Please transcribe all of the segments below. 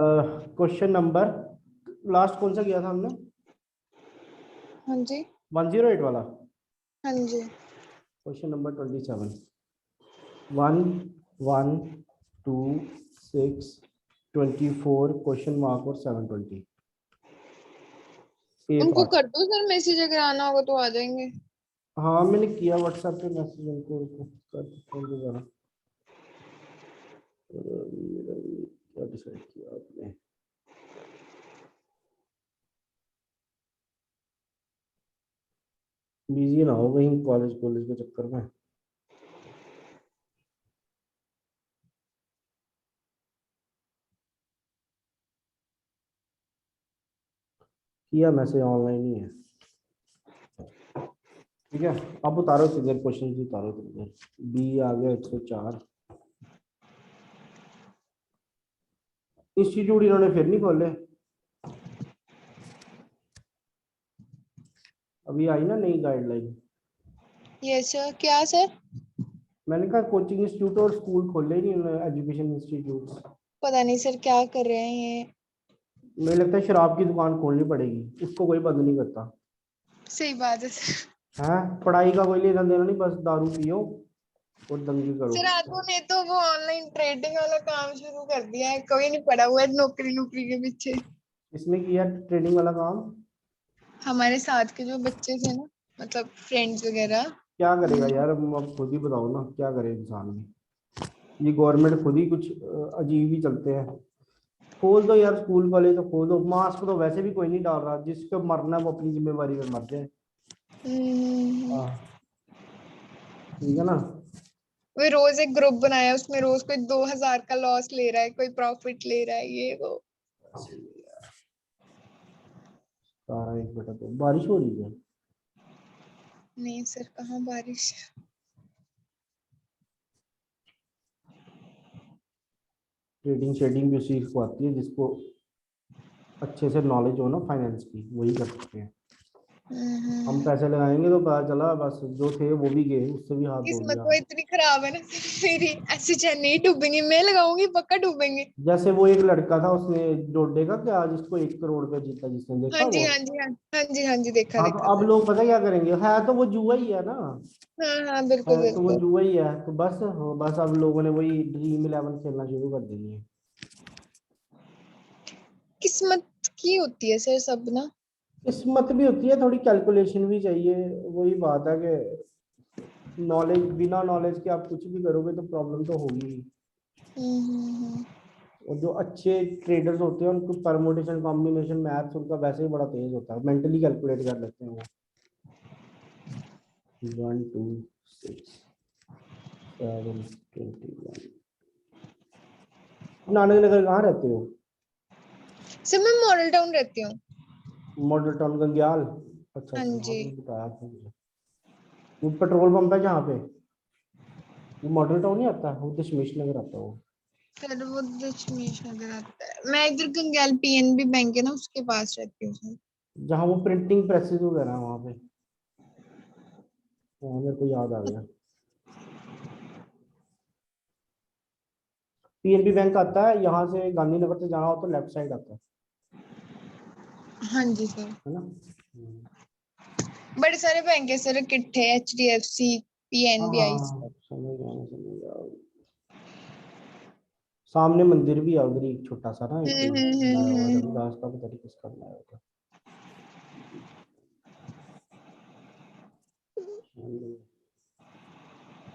Question number last कौन सा किया था हमने? हाँ जी 108 वाला। हाँ जी क्वेश्चन नंबर 27 1 1 2 6 24 क्वेश्चन मार्क और 720 ए उनको पार्ट। कर दो सर, मैसेज अगर आना होगा तो आ जाएंगे। हाँ मैंने किया व्हाट्सएप पे मैसेज उनको कर सकते हैं जरा। क्या डिसाइड किया आपने? बिजी ना हो कहीं कॉलेज कॉलेज के चक्कर में। किया मैसेज ऑनलाइन ही है। ठीक है अब उतारो किधर क्वेश्चन उतारो किधर। बी आ गया 104। इंस्टीट्यूट इन्होंने फिर नहीं खोले। अभी आई ना नई गाइडलाइन। Yes sir. क्या सर? मैंने कहा कोचिंग इंस्टीट्यूट और स्कूल खोले नहीं उन्होंने एजुकेशन इंस्टीट्यूट। पता नहीं सर क्या कर रहे हैं ये। मुझे लगता है शराब की दुकान खोलनी पड़ेगी उसको कोई बंद नहीं करता सही बात है सर। है। पढ़ाई का कोई लेना देना नहीं बस दारू पियो और दंगे करो। सर आदमी ने तो वो ऑनलाइन ट्रेडिंग वाला काम शुरू कर दिया है, कोई नहीं पड़ा हुआ है नौकरी नौकरी के पीछे। इसमें किया ट्रेडिंग वाला काम। हमारे साथ के जो बच्चे थे ना, मतलब फ्रेंड्स वगैरह। क्या करेगा यार अब खुद ही बताओ ना क्या करे इंसान भी। ये गवर्नमेंट खुद ही कुछ अजीब ही चलते हैं। खोल दो यार स्कूल वाले तो खोल दो। मास्क तो वैसे भी कोई नहीं डाल रहा जिसको मरना है वो अपनी जिम्मेवारी पे मर जाए। हम्म। हाँ, ठीक है ना। वो रोज एक ग्रुप बनाया, उसमें रोज कोई 2000 का लॉस ले रहा है, कोई प्रॉफिट ले रहा है, ये वो। सारा एक बेटा तो बारिश हो रही है। नहीं सर कहाँ बारिश। ट्रेडिंग शेडिंग भी उसी को आती है जिसको अच्छे से नॉलेज हो ना फाइनेंस की वही कर सकते हैं। हम पैसे लगाएंगे तो पता चला बस जो थे वो भी गए उससे भी हाथ धो किस्मत लिया। वो इतनी खराब है ना मेरी, ऐसे चाहे नहीं डूबेंगे, मैं लगाऊंगी पक्का डूबेंगे। जैसे वो एक लड़का था उसने डोडे का क्या जिसको 1 करोड़ पे जीता जिसने हाँ देखा जी वो। हाँ जी हाँ हाँ जी हाँ जी, देखा हाँ तो देखा अब सर। लोग पता क्या करेंगे है तो वो जुआ ही है ना। हाँ हाँ बिल्कुल है तो वो बिल्कुल। जुआ ही है तो बस हाँ, बस अब लोगों ने वही ड्रीम 11 खेलना शुरू कर देनी है। किस्मत की होती है सर सब ना। किस्मत भी होती है थोड़ी कैलकुलेशन भी चाहिए। वही बात है कि नॉलेज बिना नॉलेज के आप कुछ भी करोगे तो प्रॉब्लम तो होगी ही। हम्म। और जो अच्छे ट्रेडर्स होते हैं उनको परमुटेशन कॉम्बिनेशन मैथ्स उनका वैसे ही बड़ा तेज होता है मेंटली कैलकुलेट कर लेते हैं वो। 1 2 6 7 21। नानक नगर कहाँ रहते हो? सर मैं मॉडल टाउन रहती हूँ। Model town Gangyal. अच्छा हाँ अच्छा जी। आपने बताया था मुझे। वो पेट्रोल पंप है जहाँ पे वो मॉडल टाउन ही आता है वो दशमेश नगर आता है वो। सर वो दशमेश नगर आता है, मैं इधर गंगयाल पीएनबी बैंक है ना उसके पास रहती हूँ सर। जहाँ वो प्रिंटिंग प्रेसेस वगैरह है वहाँ पे। वहाँ मेरे को याद आ गया। पीएनबी बैंक आता है यहाँ से गांधीनगर से जाना हो तो लेफ्ट साइड आता हाँ जी सर। है ना। बड़े सारे बैंक है सर इकट्ठे, एचडीएफसी, हाँ पीएनबी, हाँ समझ गया। सामने मंदिर भी है उधर ही छोटा सा ना एक बनाया हुआ रविदास का पता नहीं किसका बनाया हुआ।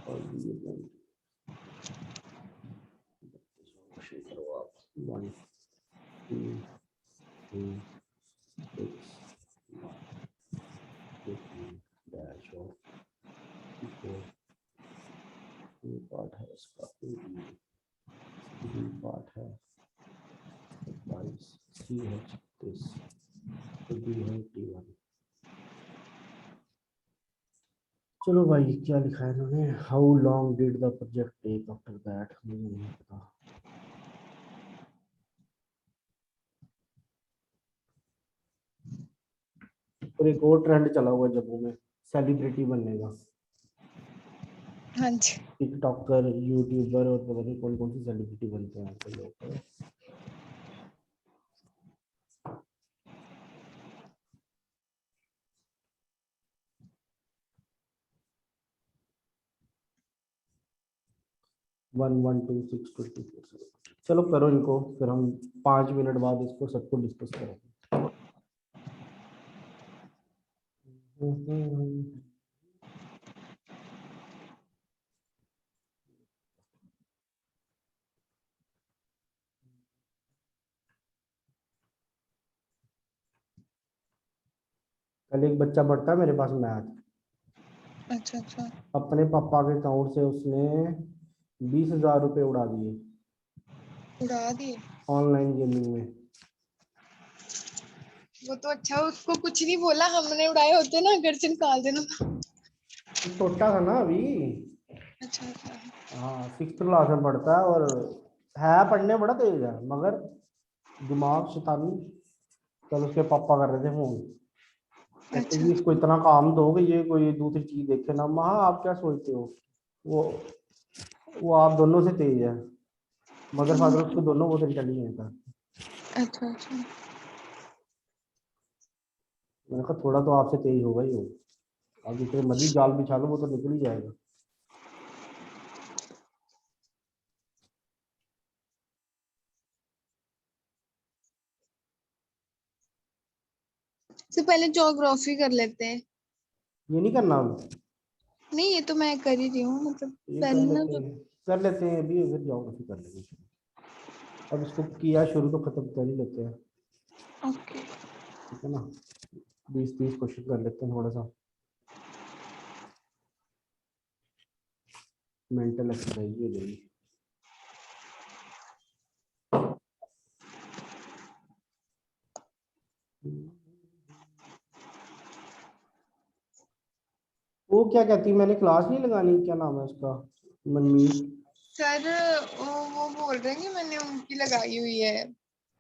और ये बैंक करो आप 1 2 3 6 डैश और 4 ये पार्ट है इसका बी पार्ट है 22 सी है 36 तो डी है 81। चलो भाई क्या लिखा है इन्होंने how long did the project take after that मुझे नहीं पता। और एक और ट्रेंड चला हुआ है जम्मू में सेलिब्रिटी बनने का। हाँ जी। टिकटॉकर यूट्यूबर और पता नहीं कौन कौन सी सेलिब्रिटी बनते हैं आजकल लोग। 1 1 2 6 24। चलो करो इनको, फिर हम 5 मिनट बाद इसको सबको डिस्कस करेंगे। कल एक बच्चा पढ़ता है मेरे पास मैथ, अच्छा अच्छा। अपने पापा के अकाउंट से उसने 20,000 रुपये उड़ा दिए उड़ा दिए? ऑनलाइन गेमिंग में। वो तो अच्छा, उसको कुछ नहीं बोला, हमने उड़ाए होते ना घर से निकाल देना। वो छोटा था ना अभी। अच्छा अच्छा। हाँ 6th क्लास में पढ़ता है, और है पढ़ने में बड़ा तेज है, मगर दिमाग शैतानी। कल उसके पापा कर रहे थे फोन, कहते अच्छा कि इसको इतना काम दो कि ये कोई दूसरी चीज देखे ना। माँ आप क्या सोचते हो, वो वो आप दोनों से तेज है, मदर फादर उसको दोनों बहुत इंटेलिजेंट है। अच्छा अच्छा। मैंने कहा थोड़ा तो आपसे तेज होगा ही हो, अब जितने मर्जी जाल बिछा लो वो तो निकल ही जाएगा। से पहले ज्योग्राफी कर लेते हैं। ये नहीं करना अब, नहीं, ये तो मैं कर ही रही हूँ, मतलब ये कर पहले ना लेते तो। हैं, कर लेते हैं अभी, फिर जाओ फिर कर लेंगे। अब इसको किया शुरू तो खत्म कर ही लेते हैं, ओके। ठीक है ना। 20 30 क्वेश्चन कर लेते हैं, थोड़ा सा मेंटल एक्सरसाइज हो जाएगी। वो क्या कहती है, मैंने क्लास नहीं लगानी, क्या नाम है उसका, मनमीत। सर वो बोल रहे हैं कि मैंने उनकी लगाई हुई है,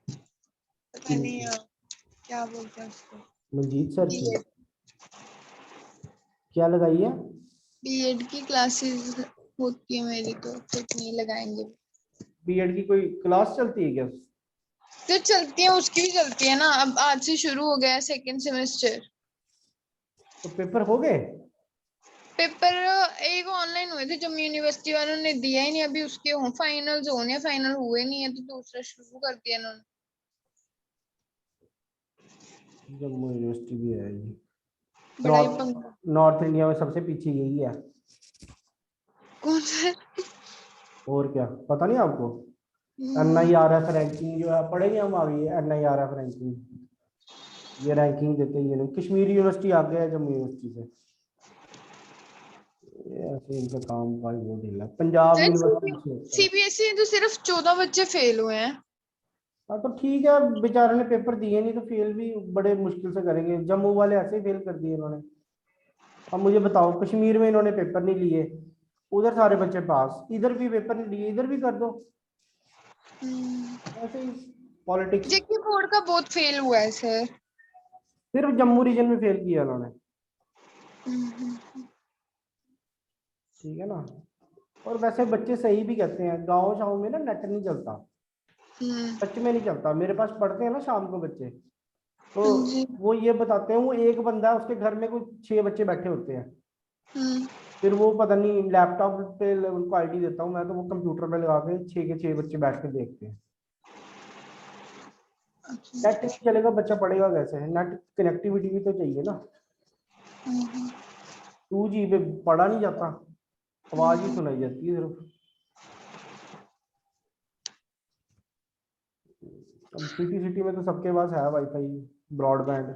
पता नहीं क्या बोलते हैं उसको। मंजीत सर की बीएड। क्या लगाई है? बीएड की क्लासेस होती है मेरी, तो फिर नहीं लगाएंगे। बीएड की कोई क्लास चलती है क्या? जो चलती है उसकी भी चलती है ना, अब आज से शुरू हो गया है सेकेंड सेमेस्टर। तो पेपर हो गए? पेपर एक ऑनलाइन हुए थे, जम्मू यूनिवर्सिटी वालों ने दिया ही नहीं अभी, उसके फाइनल्स होने, फाइनल हुए नहीं है तो दूसरा शुरू कर दिया इन्होंने। जम्मू यूनिवर्सिटी भी है ये। बड़ा ही नॉर्थ पंगा। नॉर्थ इंडिया में सबसे पीछे यही है। कौन सा? और क्या, पता नहीं आपको? हम्म, NIRF रैंकिंग जो है, पढ़ेंगे हम आगे, NIRF रैंकिंग, ये रैंकिंग देते ही है। कश्मीर यूनिवर्सिटी आ गया है जम्मू यूनिवर्सिटी से। ये ऐसे इनका काम का ही वो ढीला है। पंजाब यूनिवर्सिटी से होता है। सीबीएसई तो सिर्फ 14 बच्चे फेल हुए हैं। हाँ तो ठीक है, बेचारे ने पेपर दिए नहीं तो फेल भी बड़े मुश्किल से करेंगे। जम्मू वाले ऐसे ही फेल कर दिए इन्होंने। अब मुझे बताओ, कश्मीर में इन्होंने पेपर नहीं लिए, उधर सारे बच्चे पास, इधर भी पेपर नहीं लिए, इधर भी कर दो। ऐसे ही पॉलिटिक्स। जेके बोर्ड का बहुत फेल हुआ है सर। सिर्फ जम्मू रीजन में फेल किया इन्होंने, ठीक है ना। और वैसे बच्चे सही भी कहते हैं, गाँव शाँव में ना नेट नहीं चलता, सच में नहीं चलता। मेरे पास पढ़ते हैं ना शाम को बच्चे, तो जी। वो ये बताते हैं, वो एक बंदा है उसके घर में कुछ 6 बच्चे बैठे होते हैं। फिर वो पता नहीं लैपटॉप पे उनको आईडी देता हूँ मैं, तो वो कंप्यूटर पे लगा के 6 के 6 बच्चे बैठ के देखते हैं। नेट नहीं चलेगा बच्चा पढ़ेगा कैसे? नेट कनेक्टिविटी भी तो चाहिए ना। 2G पे पढ़ा नहीं जाता, आवाज ही सुनाई जाती है सिर्फ। अब सिटी सिटी में तो सबके पास है वाईफाई, ब्रॉडबैंड।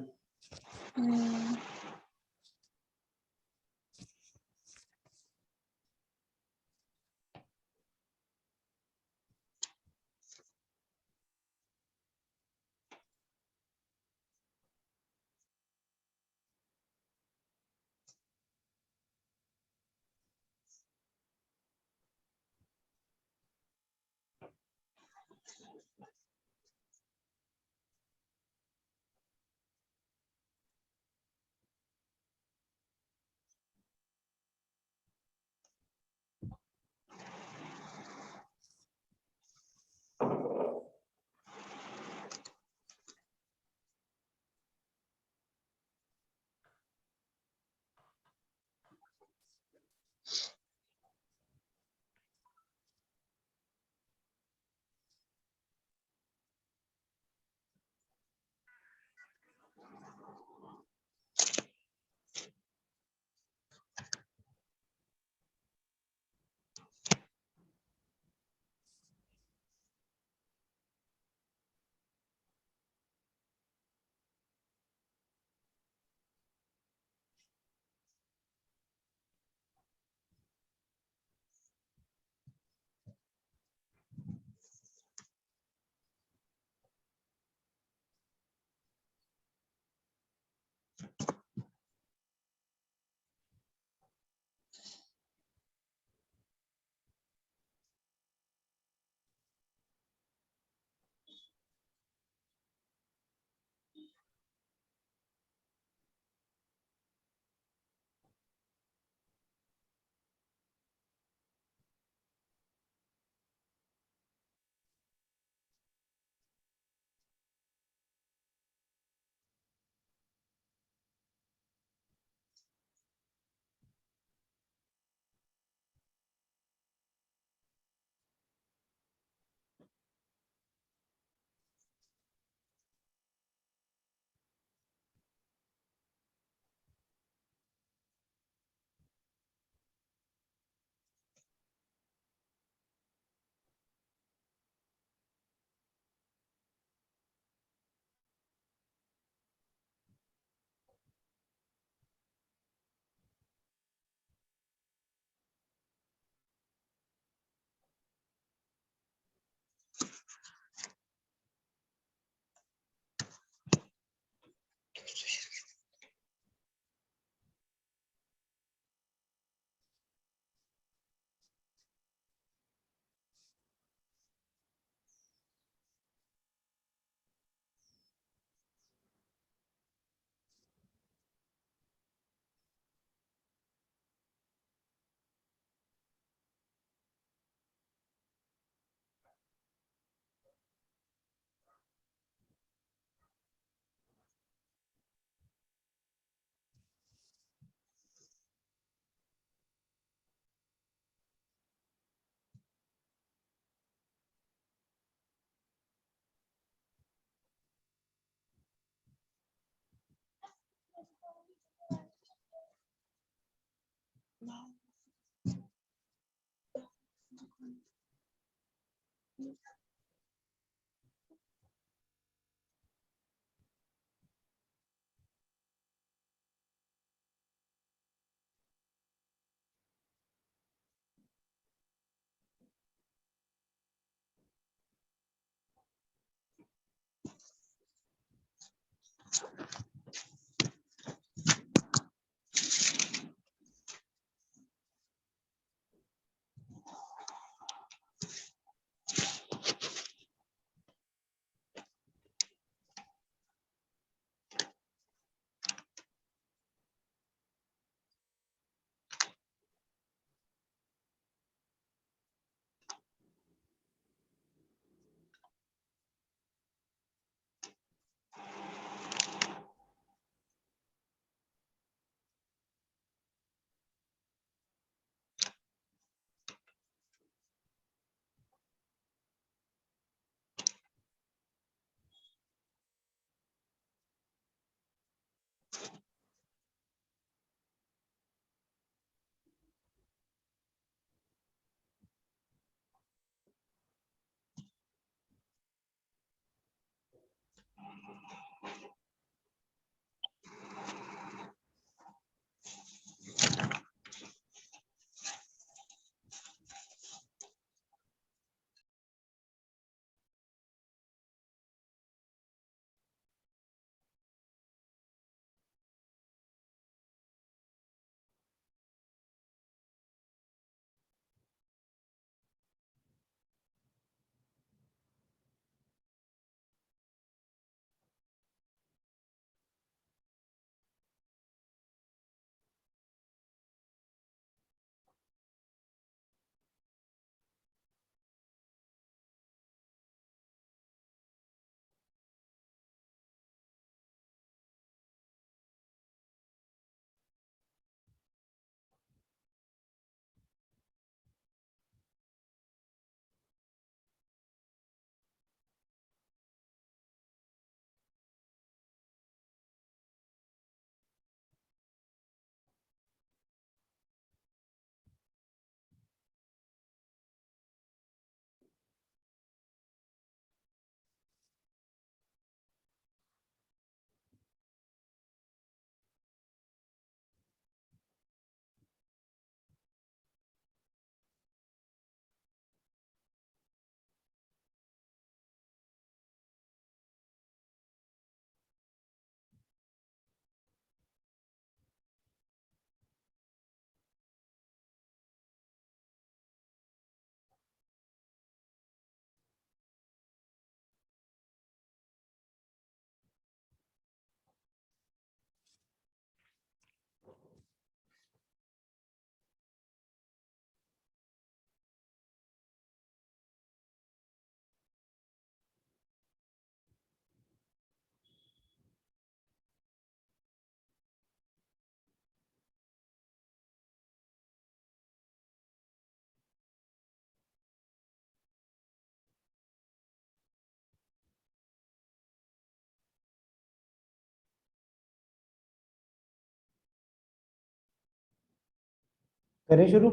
करें शुरू।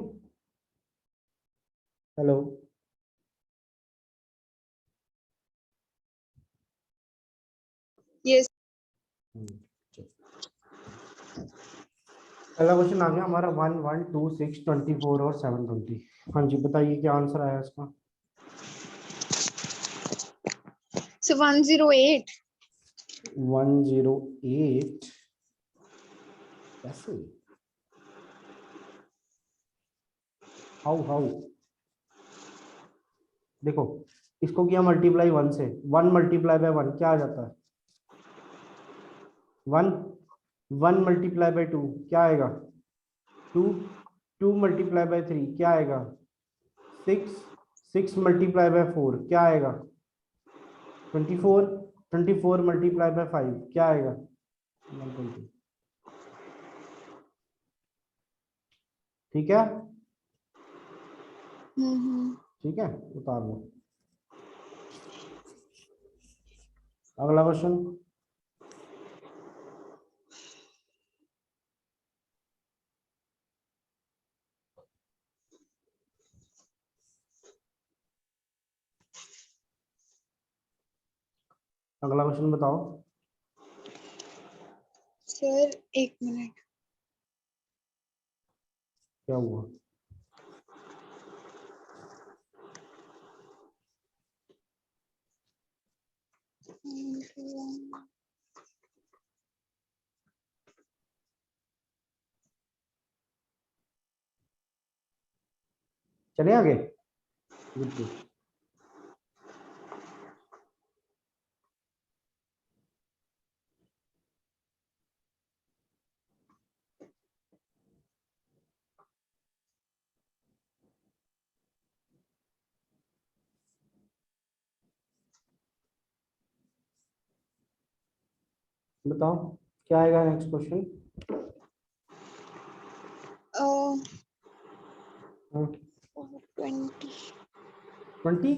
हेलो। यस। पहला क्वेश्चन आ गया हमारा 1 1 2 6 24 और 720। हाँ जी बताइए क्या आंसर आया इसका। So 108. 108 कैसे, हाउ देखो, इसको किया मल्टीप्लाई 1 से, 1 मल्टीप्लाई बाय 1 क्या आ जाता है, 1, 1 मल्टीप्लाई बाय 2 क्या आएगा, 2, 2 मल्टीप्लाई बाय 3 क्या आएगा, 6, 6 मल्टीप्लाई बाय 4 क्या आएगा, 24, 24 मल्टीप्लाई बाय 5 क्या आएगा, 120। ठीक है, ठीक है, उतार लो। अगला क्वेश्चन। अगला क्वेश्चन बताओ। Sir 1 minute. क्या हुआ? चले आगे। Good good. बताओ क्या आएगा नेक्स्ट क्वेश्चन। 20 20।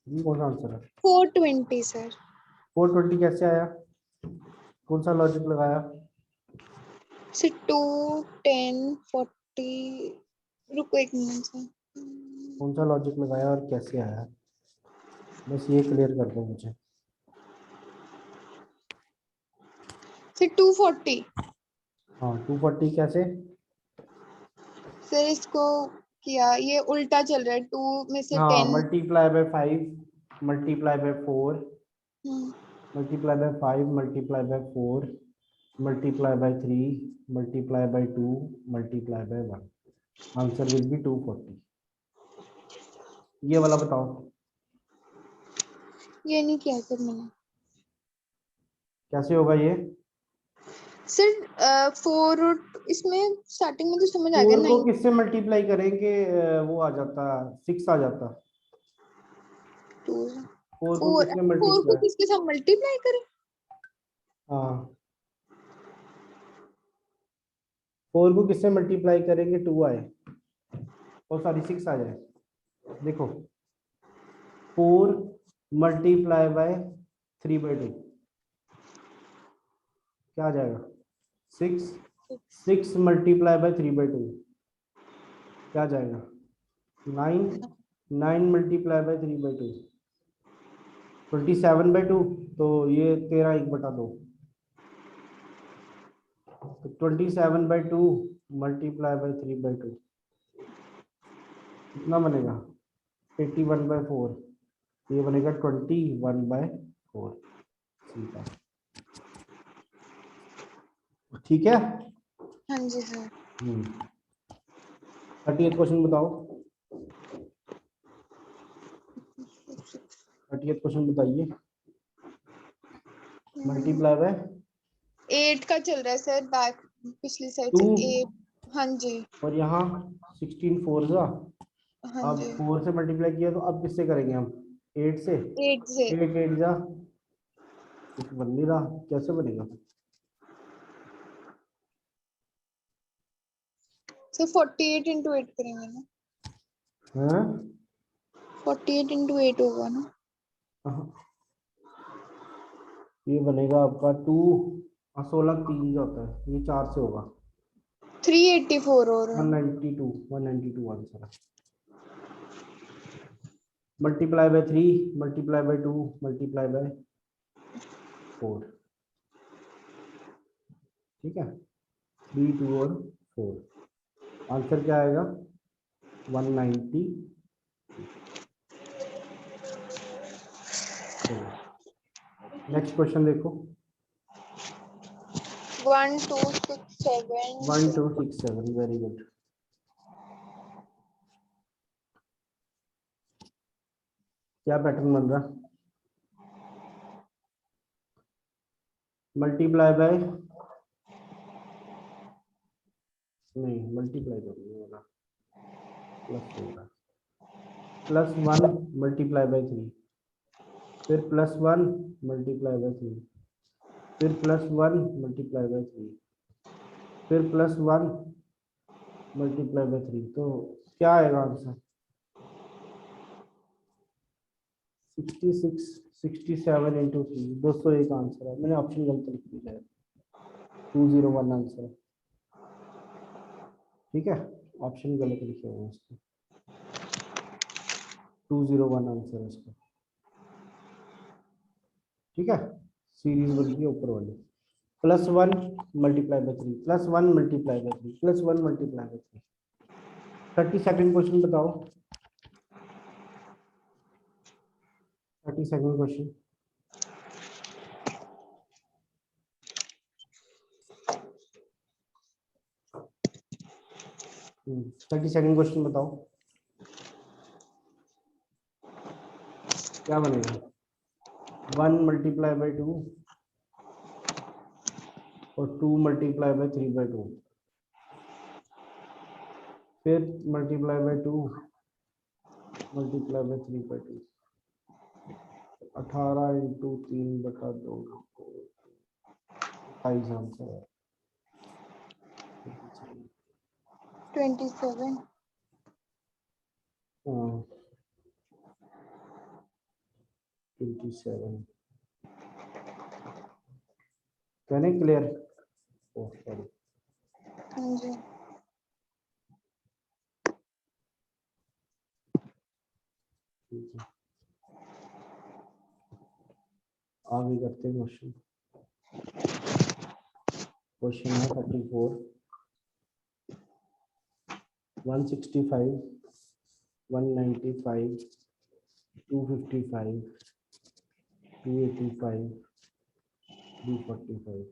ये कौन सा आंसर है? 420 सर। 420 कैसे आया? कौन सा लॉजिक लगाया? से 2 10 40। रुको 1 मिनट सर। कौन सा लॉजिक लगाया और कैसे आया? बस ये क्लियर कर दो मुझे। से 240। हाँ 240 कैसे? सर इसको किया, ये उल्टा चल रहा है, 2 में से हाँ 10। Multiply by 5 multiply by 4 hmm, multiply by 5 multiply by 4 multiply by 3 multiply by 2 multiply by 1। Answer will be 240। ये वाला बताओ ये नहीं किया सर मैंने। कैसे होगा ये? सर 4 इसमें स्टार्टिंग में तो समझ आ गया 4 को 9। किससे मल्टीप्लाई करेंगे? वो आ जाता 6 आ जाता। 2 4 को 4 किससे 4 को मल्टीप्लाई? किसके साथ मल्टीप्लाई करें? हाँ 4 को किससे मल्टीप्लाई करेंगे 2 आए और सॉरी 6 आ जाए। देखो 4 मल्टीप्लाई बाय 3/2 क्या आ जाएगा? 6। 6 मल्टीप्लाई बाय 3/2 क्या आ जाएगा? 9। 9 मल्टीप्लाई बाय 3/2 27/2। तो ये 13/1/2। तो 27/2 मल्टीप्लाई बाय 3/2 कितना बनेगा? 81/4। ये बनेगा 21/4। सीधा। ठीक है। हाँ जी सर। 30th क्वेश्चन बताओ। 30th क्वेश्चन बताइए। मल्टीप्लाई बाय 8 का चल रहा है सर, बैक पिछली साइड 2 से 8। हाँ जी। और यहाँ 16 4 जा। हाँ अब जी 4 से मल्टीप्लाई किया तो अब किससे करेंगे हम? 8 से। 8 से। 8 8 जा। कुछ बन नहीं रहा, कैसे बनेगा? सर 48 इंटू 8 करेंगे ना? हाँ 48 इंटू 8 होगा ना? ये बनेगा आपका 2। 16 3 जो होता है ये 4 से होगा। 384 हो रहा है। 192 आंसर है। Multiply by 3 multiply by 2 multiply by 4। ठीक है 3 2 और 4 आंसर क्या आएगा? 190। चलो नेक्स्ट क्वेश्चन देखो। 1 2 6 7। 1 2 6 7 वेरी गुड। क्या पैटर्न बन रहा? मल्टीप्लाई बाय नहीं मल्टीप्लाई करने वाला प्लस होगा +1 मल्टीप्लाई बाय 3 फिर +1 मल्टीप्लाई बाय 3 फिर +1 मल्टीप्लाई बाय 3 फिर +1 मल्टीप्लाई बाय 3। तो क्या आएगा आंसर? 66 67 इंटू 3 201 आंसर है। मैंने ऑप्शन गलत लिख दिया है। 201 आंसर है। ठीक है ऑप्शन गलत लिखे हुए हैं इसको। 201 आंसर है इसका। ठीक है। सीरीज बनती है ऊपर वाली, +1 multiply by 3 +1 multiply by 3 +1 multiply by 3। 32nd question बताओ, 32nd क्वेश्चन। हम्म, 32nd क्वेश्चन बताओ क्या बनेगा। 1 मल्टीप्लाई बाय 2 और 2 मल्टीप्लाई बाय 3/2, फिर multiply by 2 multiply by 3/2, 18 × 3/2, 28 answer है। 27। हाँ 27 कहने क्लियर। ओह सॉरी, हाँ जी। ठीक है आगे करते हैं क्वेश्चन। क्वेश्चन है 34, 165, 195, 255, 285, 345।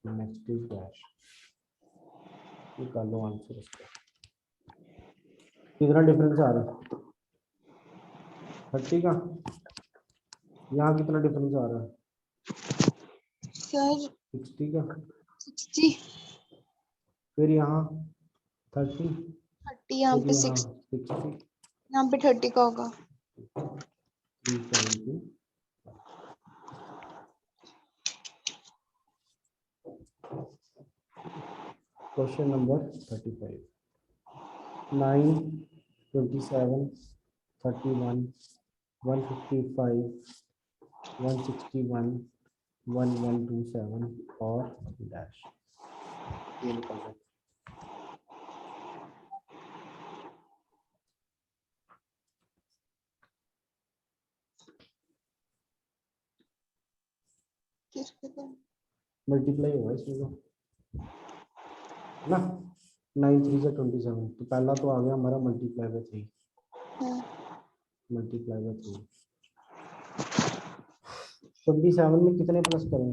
नेक्स्ट इज डैश, निकालो आंसर इसका। कितना डिफरेंस आ रहा है 30 का, यहाँ कितना डिफरेंस आ रहा है सर 60 का, 60, फिर यहाँ 30, 30 यहाँ फिर पे यहाँ 6, 60, यहाँ पे 30 का होगा। 370। क्वेश्चन नंबर 35, 9, 27, 31, 155, 161, 1127 और डैश। ये निकल रहा है। मल्टीप्लाई होगा इसमें तो ना, 9 3 से 27, तो पहला तो आ गया हमारा मल्टीप्लाई बाय 3, मल्टीप्लाई बाय 3। 27 में कितने प्लस करें,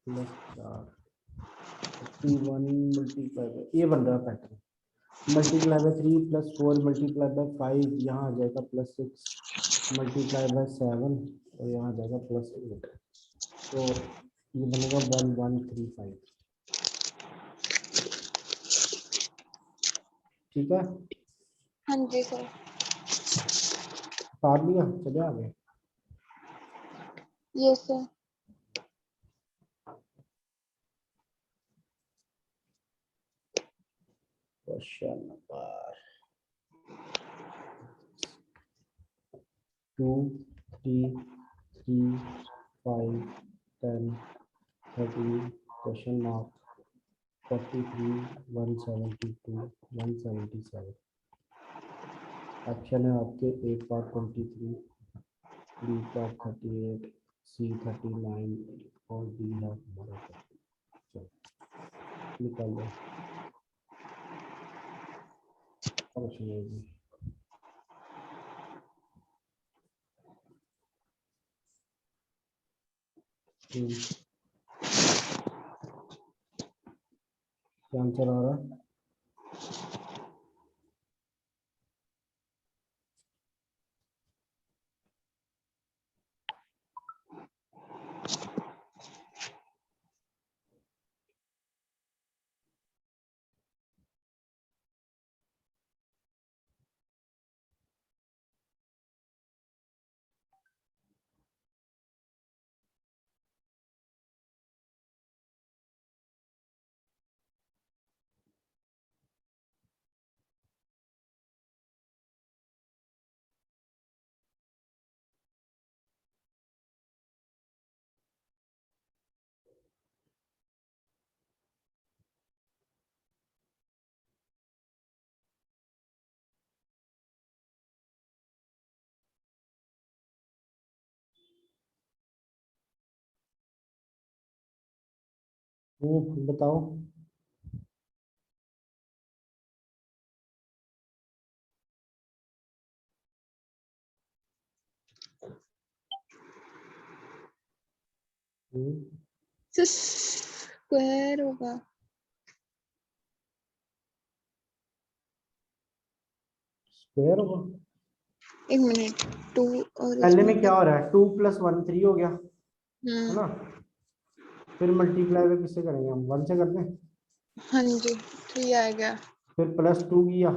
+4, 31 मल्टीप्लाई बाय, ये बन रहा है pattern, multiply by 3 +4 multiply by 5, यहाँ आ जाएगा +6 मल्टीप्लाई बाय 7 और यहाँ आ जाएगा +8, तो ये बनेगा 1135। ठीक है हाँ जी सर। काट लिया, चले आगे। Yes sir. Question number 2, 3, 3, 5, 10, 13, question mark 43, 172, 177। Option है आपके ए का 23, बी का 38, सी 39 और डी है हमारा 30। चलो निकाल लो क्वेश्चन है जी। क्या आंसर आ रहा है। बताओ। स्क्वायर होगा। स्क्वायर होगा। एक मिनट, 2 और पहले इसमें में क्या हो रहा है, 2 + 1 3 हो गया, है ना। फिर मल्टीप्लाई में किससे करेंगे हम, 1 से करते हैं। हाँ जी, 3 आ गया। फिर +2 किया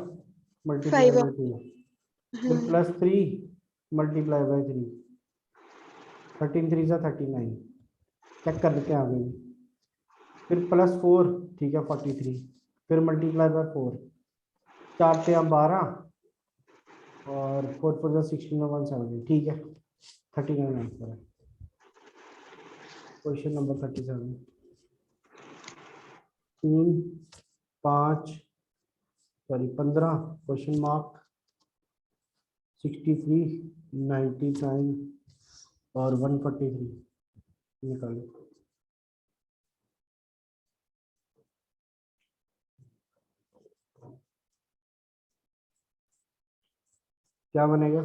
मल्टीप्लाई 5। बाय 2। फिर +3 मल्टीप्लाई बाय 3। 13 3 39। चेक कर लेते हैं आगे भी। फिर +4, ठीक है 43। फिर मल्टीप्लाई बाय 4। 4 × 12 और 4 4 16 में 170, ठीक है 39 आंसर है। Question number 37। 3 5 sorry 15 question mark 63 99 और 143 निकालो। क्या बनेगा?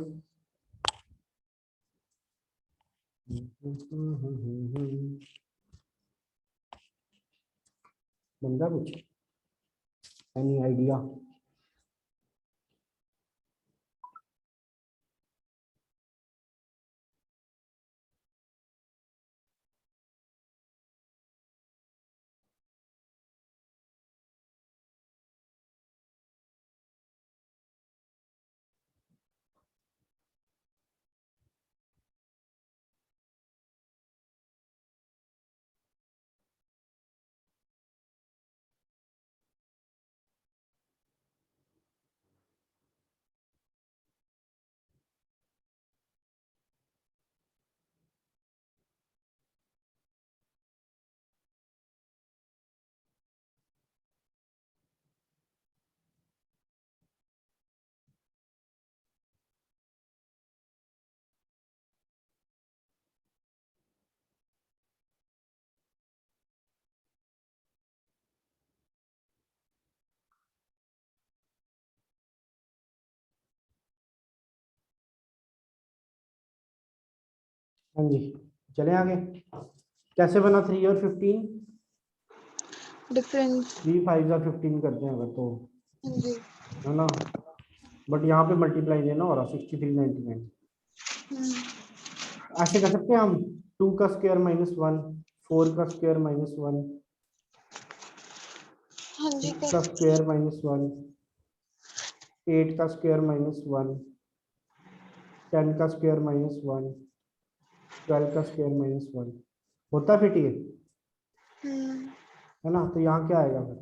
बंदा कुछ, एनी आइडिया? हाँ जी, चले आगे। कैसे बना 3 और 15? डिफरेंस। 3 5 और 15 करते हैं अगर तो, हाँ जी। है ना। बट यहाँ पे मल्टीप्लाई नहीं ना हो रहा, 63 99। ऐसे कर सकते हैं हम, 2 का स्क्वायर -1, 4 का स्क्वायर -1, हाँ जी 6 का स्क्वायर -1, 8 का स्क्वायर -1, 10 का स्क्वायर -1, 12 का स्क्वायर -1 होता फिर, ठीक है ना। तो यहाँ क्या आएगा फिर,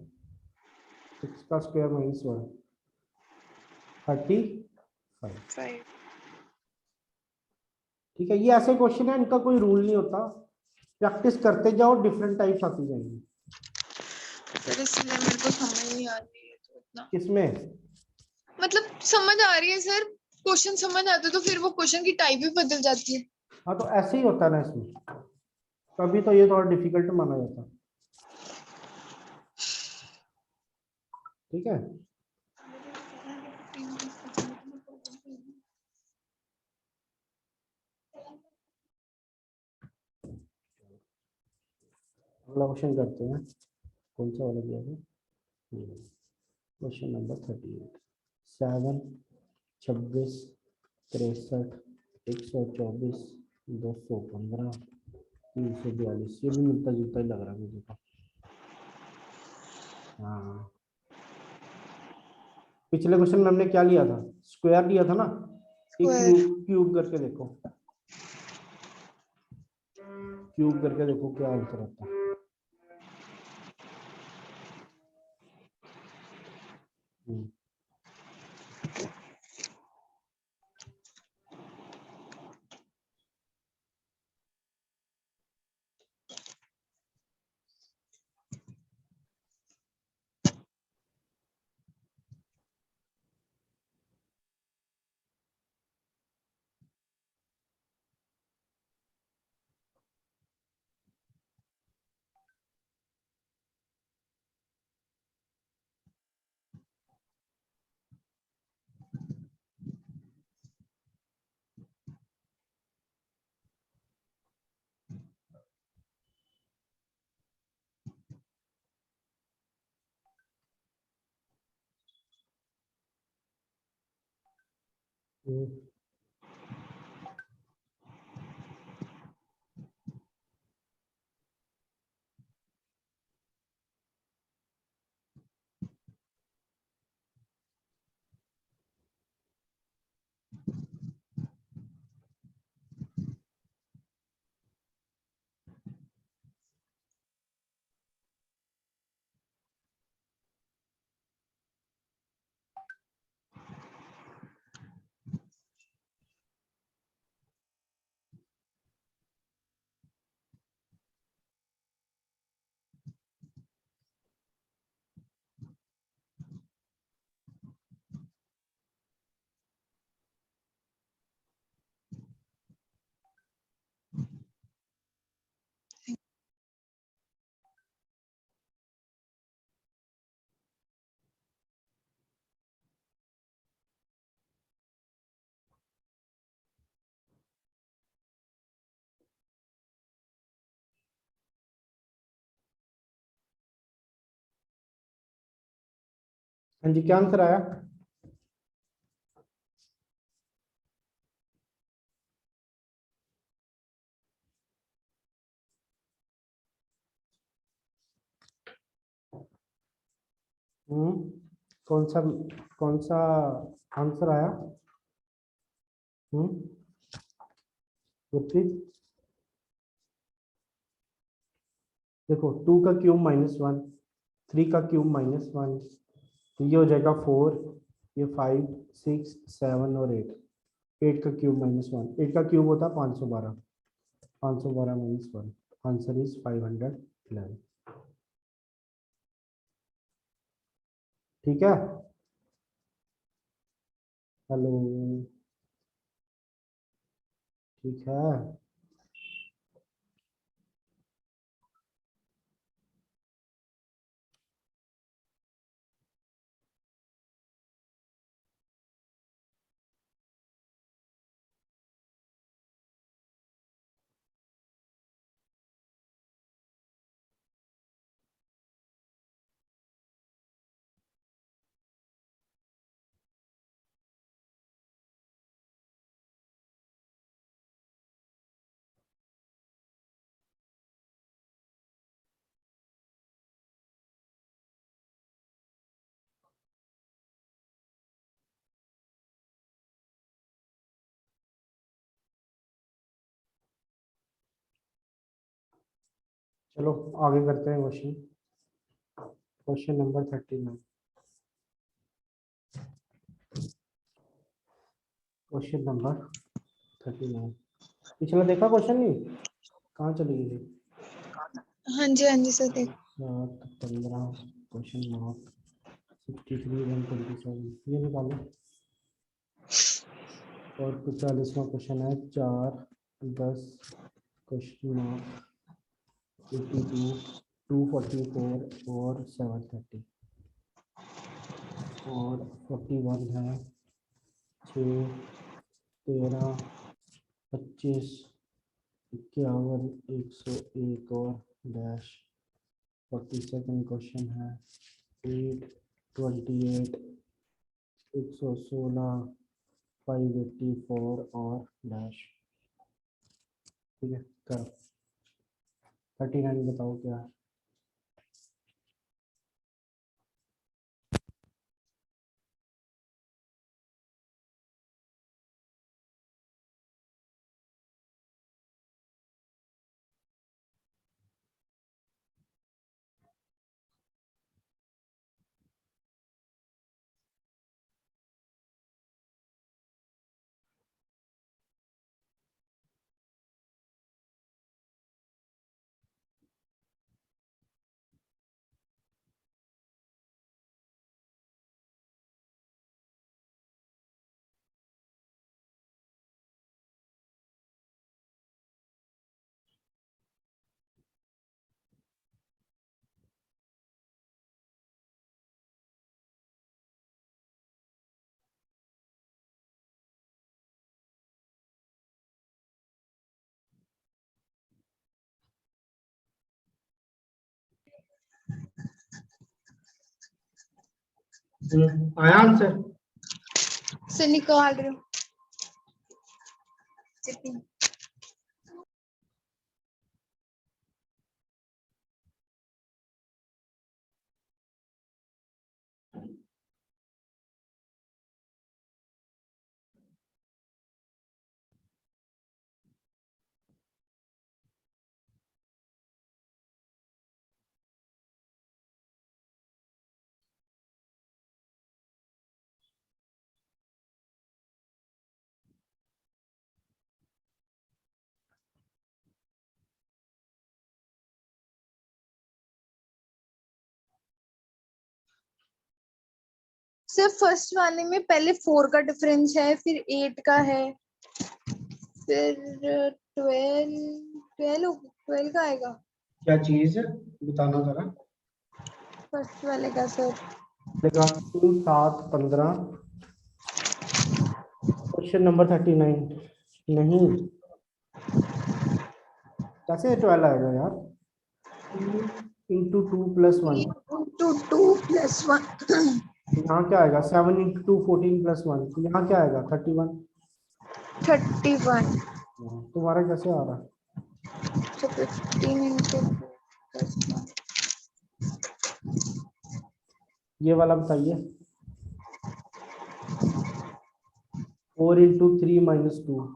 6 का स्क्वायर -1 35। 5। ठीक है, ये ऐसे क्वेश्चन है, इनका कोई रूल नहीं होता, प्रैक्टिस करते जाओ, डिफरेंट टाइप्स आती जाएंगी। सर इसलिए मेरे को समझ नहीं आ रही है तो इतना, किसमें? मतलब समझ आ रही है सर, क्वेश्चन समझ आते तो फिर वो क्वेश्चन की टाइप भी बदल जाती है। हाँ तो ऐसे ही होता है ना इसमें, तभी तो ये थोड़ा डिफिकल्ट माना जाता है। ठीक है, अगला क्वेश्चन करते हैं। कौन सा वाला दिया है? Question number 38। 7 26 63 124 215 342, ये भी मिलता जुलता ही लग रहा है मुझे तो। हाँ, पिछले क्वेश्चन में हमने क्या लिया था, स्क्वायर लिया था ना। एक स्क्वायर। क्यूब क्यूब करके देखो, क्यूब करके देखो क्या आंसर आता है। हम्म, हम्म, हाँ जी, क्या आंसर आया? हम्म, कौन सा कौन सा आंसर आया? हम्म, गुरप्रीत, देखो 2 का क्यूब -1, 3 का क्यूब -1, तो ये हो जाएगा 4, ये 5, 6, 7 और 8। 8 का क्यूब -1, 8 का क्यूब होता है 512, 512 -1, आंसर इज 511। ठीक है। हेलो, ठीक है। चलो आगे करते हैं question. Question number 39। Question number 39। पिछला देखा क्वेश्चन? नहीं, कहाँ चली गई थी? हाँ जी सर देख। 15, क्वेश्चन मार्क 63, 127, ये निकालो। और 45वां क्वेश्चन है 4, 10, क्वेश्चन मार्क 82, 244 और 730, और 41 है 6, 13, 25, 51, 101 और डैश। 42nd क्वेश्चन है 8, 28, 116, 584 और डैश। ठीक है, करो। 39 बताओ क्या है? आया आंसर? सर निकाल रहे हो? Sitting. सर फर्स्ट वाले में पहले 4 का डिफरेंस है, फिर 8 का है, फिर 12 का आएगा। क्या चीज है बताना जरा। फर्स्ट वाले का सर देखा 3 7 15 क्वेश्चन नंबर 39 नहीं, कैसे 12 आएगा यार। 3 इंटू 2 प्लस 1, 2 + 1 यहाँ क्या आएगा 7 इंटू 2 14 प्लस 1, तो यहाँ क्या आएगा 31। 31। तुम्हारा कैसे आ रहा है। So 15 into 2 + 1. ये वाला बताइए 4 into 3 minus 2,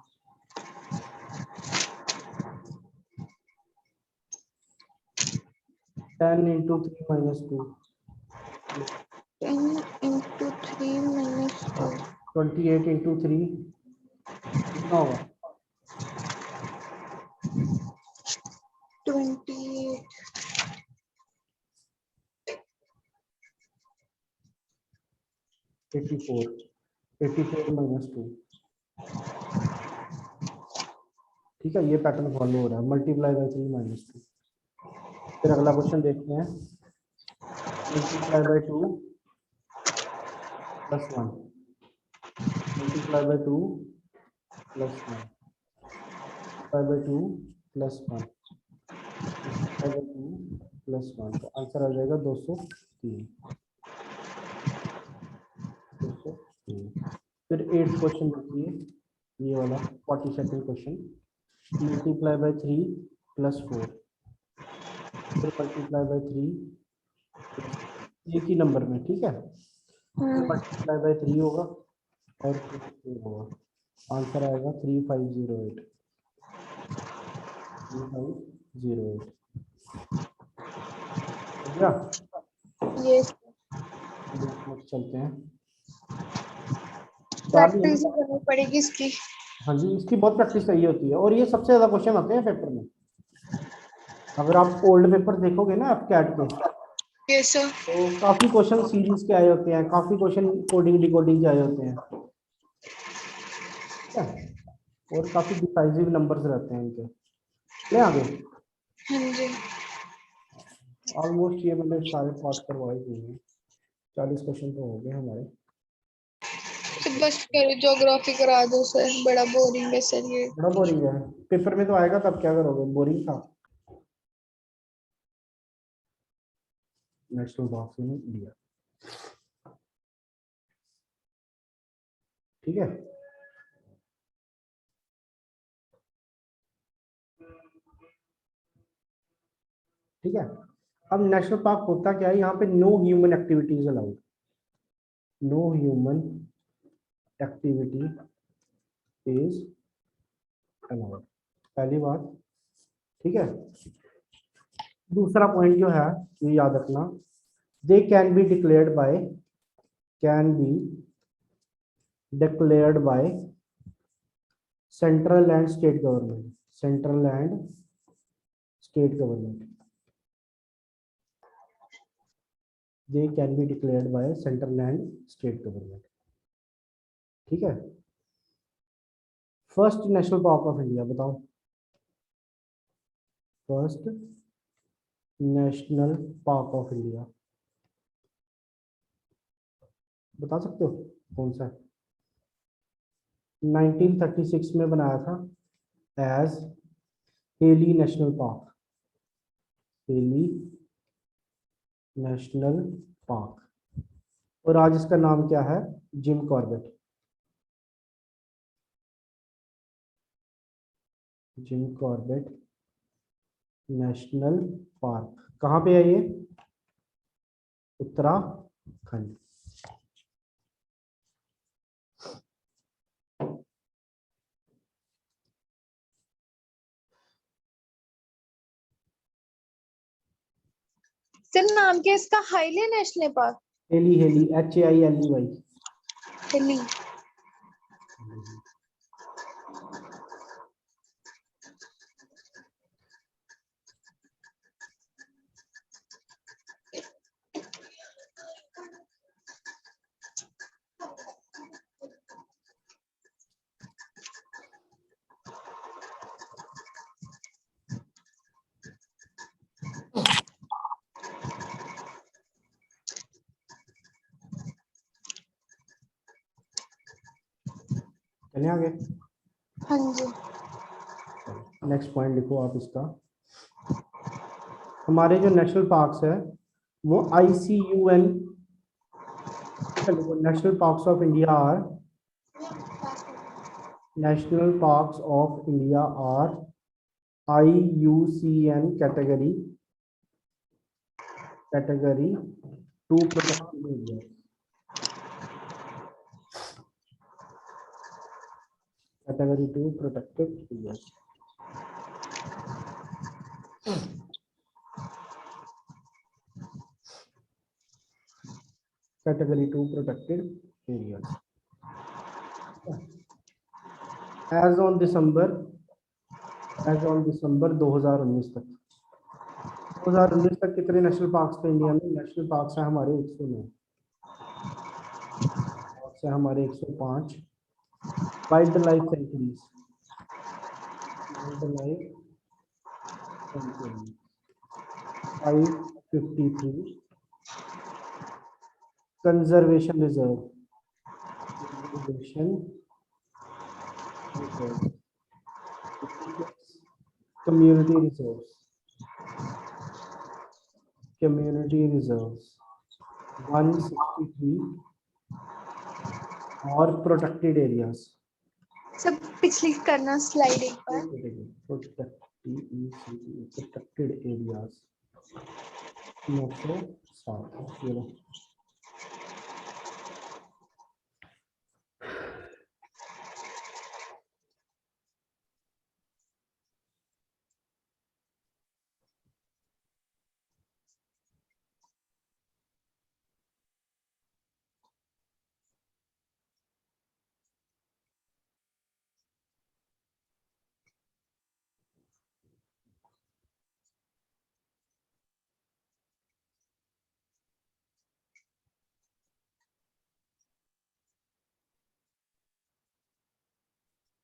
10 into 3 minus 2, 10 into 3 minus 2. 28 into 3 कितना होगा 28. 84 माइनस 2। ठीक है, ये पैटर्न फॉलो हो रहा है, मल्टीप्लाई बाय 3 माइनस 2। फिर अगला क्वेश्चन देखते हैं, multiply by 2 plus 1, multiply by 2 plus 1, multiply by 2 plus 1, multiply by 2 plus 1, तो आंसर आ जाएगा 203। 203। फिर 8th क्वेश्चन देखिए, ये वाला 42nd question, multiply by 3 plus 4, फिर मल्टीप्लाई बाय 3 एक ही नंबर में, ठीक है, मल्टीप्लाई बाय 3 होगा और फिर 4 होगा, आंसर आएगा 3508। 3508 समझा। Yes. नेक्स्ट चलते हैं। प्रैक्टिस करनी पड़ेगी इसकी। हाँ जी, इसकी बहुत प्रैक्टिस चाहिए होती है और ये सबसे ज्यादा क्वेश्चन आते हैं पेपर में। अगर आप ओल्ड पेपर देखोगे ना आप कैट के, Yes sir. तो काफी क्वेश्चन सीरीज के आए होते हैं, काफी क्वेश्चन कोडिंग डिकोडिंग के आए होते हैं, ठीक है, और काफी डिसाइसिव नंबर्स रहते हैं इनके। ले आगे हाँ जी। ऑलमोस्ट ये मैंने सारे पास करवाए दिए हैं, 40 क्वेश्चन तो हो गए हमारे। तो बस करो, ज्योग्राफी करा दो सर, बड़ा बोरिंग है सर ये। बड़ा बोरिंग है, पेपर में तो आएगा तब क्या करोगे, बोरिंग था। नेशनल पार्क इन इंडिया, ठीक है। ठीक है, अब नेशनल पार्क होता क्या है, यहाँ पे no human activities allowed, no human activity is allowed, पहली बात, ठीक है। दूसरा पॉइंट जो है ये याद रखना, they can be declared by, can be declared by central and state government, central and state government, they can be declared by central and state government, ठीक है। First national park of India बताओ, first national park of India बता सकते हो कौन सा है। 1936 में बनाया था as Hailey National park, Hailey National Park, और आज इसका नाम क्या है, Jim Corbett. Jim Corbett National Park कहाँ पे है ये? उत्तराखंड। सर नाम क्या है इसका? Hailey national park. Hailey, Hailey, HAILEY। Hailey. चलिए आगे। हाँ जी। नेक्स्ट पॉइंट लिखो आप इसका। हमारे जो नेशनल पार्क्स है वो ICUN, national parks of India are, national parks of India are IUCN category 2 protected area. Category 2 protected area. Category 2 protected areas as on December 2019 तक। 2019 तक कितने नेशनल पार्क्स थे इंडिया में? नेशनल पार्क्स है हमारे 109, से हमारे 105 wildlife sanctuaries, wildlife sanctuary 553, conservation reserve, community reserves, community reserves 163 और प्रोटेक्टेड एरियाज। सब पिछली करना स्लाइड एक बार। Protected areas 907।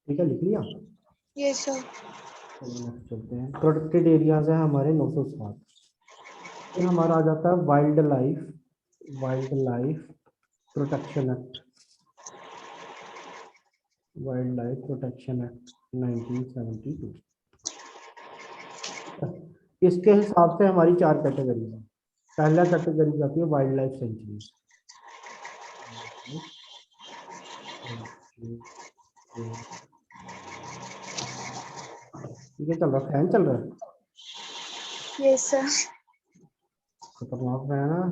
ठीक है, लिख लिया। ये सर। चलते हैं। प्रोटेक्टेड एरियाज है हमारे 907। फिर हमारा आ जाता है wild life protection act, wild life protection act 1972। इसके हिसाब से हमारी 4 कैटेगरी है। पहला कैटेगरी जाती है वाइल्ड लाइफ सेंचुरी। ठीक है, चल रहा फैन चल रहा है, ये सर। खतरनाक फैन है।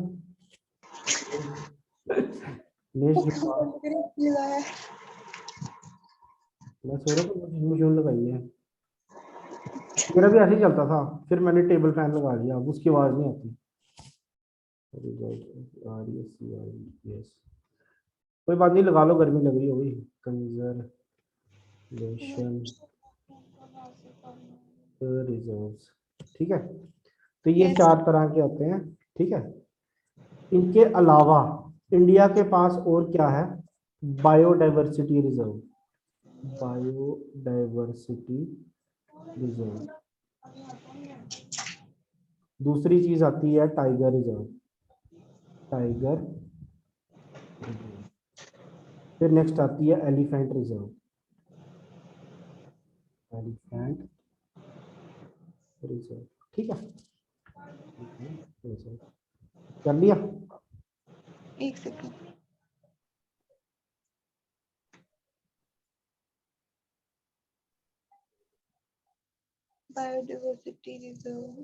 लगाया। मैं सो रहा था, मशीन लगाई है। मेरा भी ऐसे ही चलता था, फिर मैंने टेबल फैन लगा लिया, अब उसकी आवाज नहीं आती। कोई बात नहीं, लगा लो, गर्मी लग रही होगी। कंजर्वेशन रिजर्व्स, ठीक है। तो ये Yes. 4 तरह के होते हैं, ठीक है। इनके अलावा इंडिया के पास और क्या है? Biodiversity reserve, biodiversity reserve. दूसरी चीज आती है टाइगर रिजर्व, टाइगर रिजर्व। फिर नेक्स्ट आती है एलिफेंट रिजर्व, एलिफेंट रिजर्व, ठीक है। कर लिया। एक सेकंड। बायोडाइवर्सिटी रिजर्व,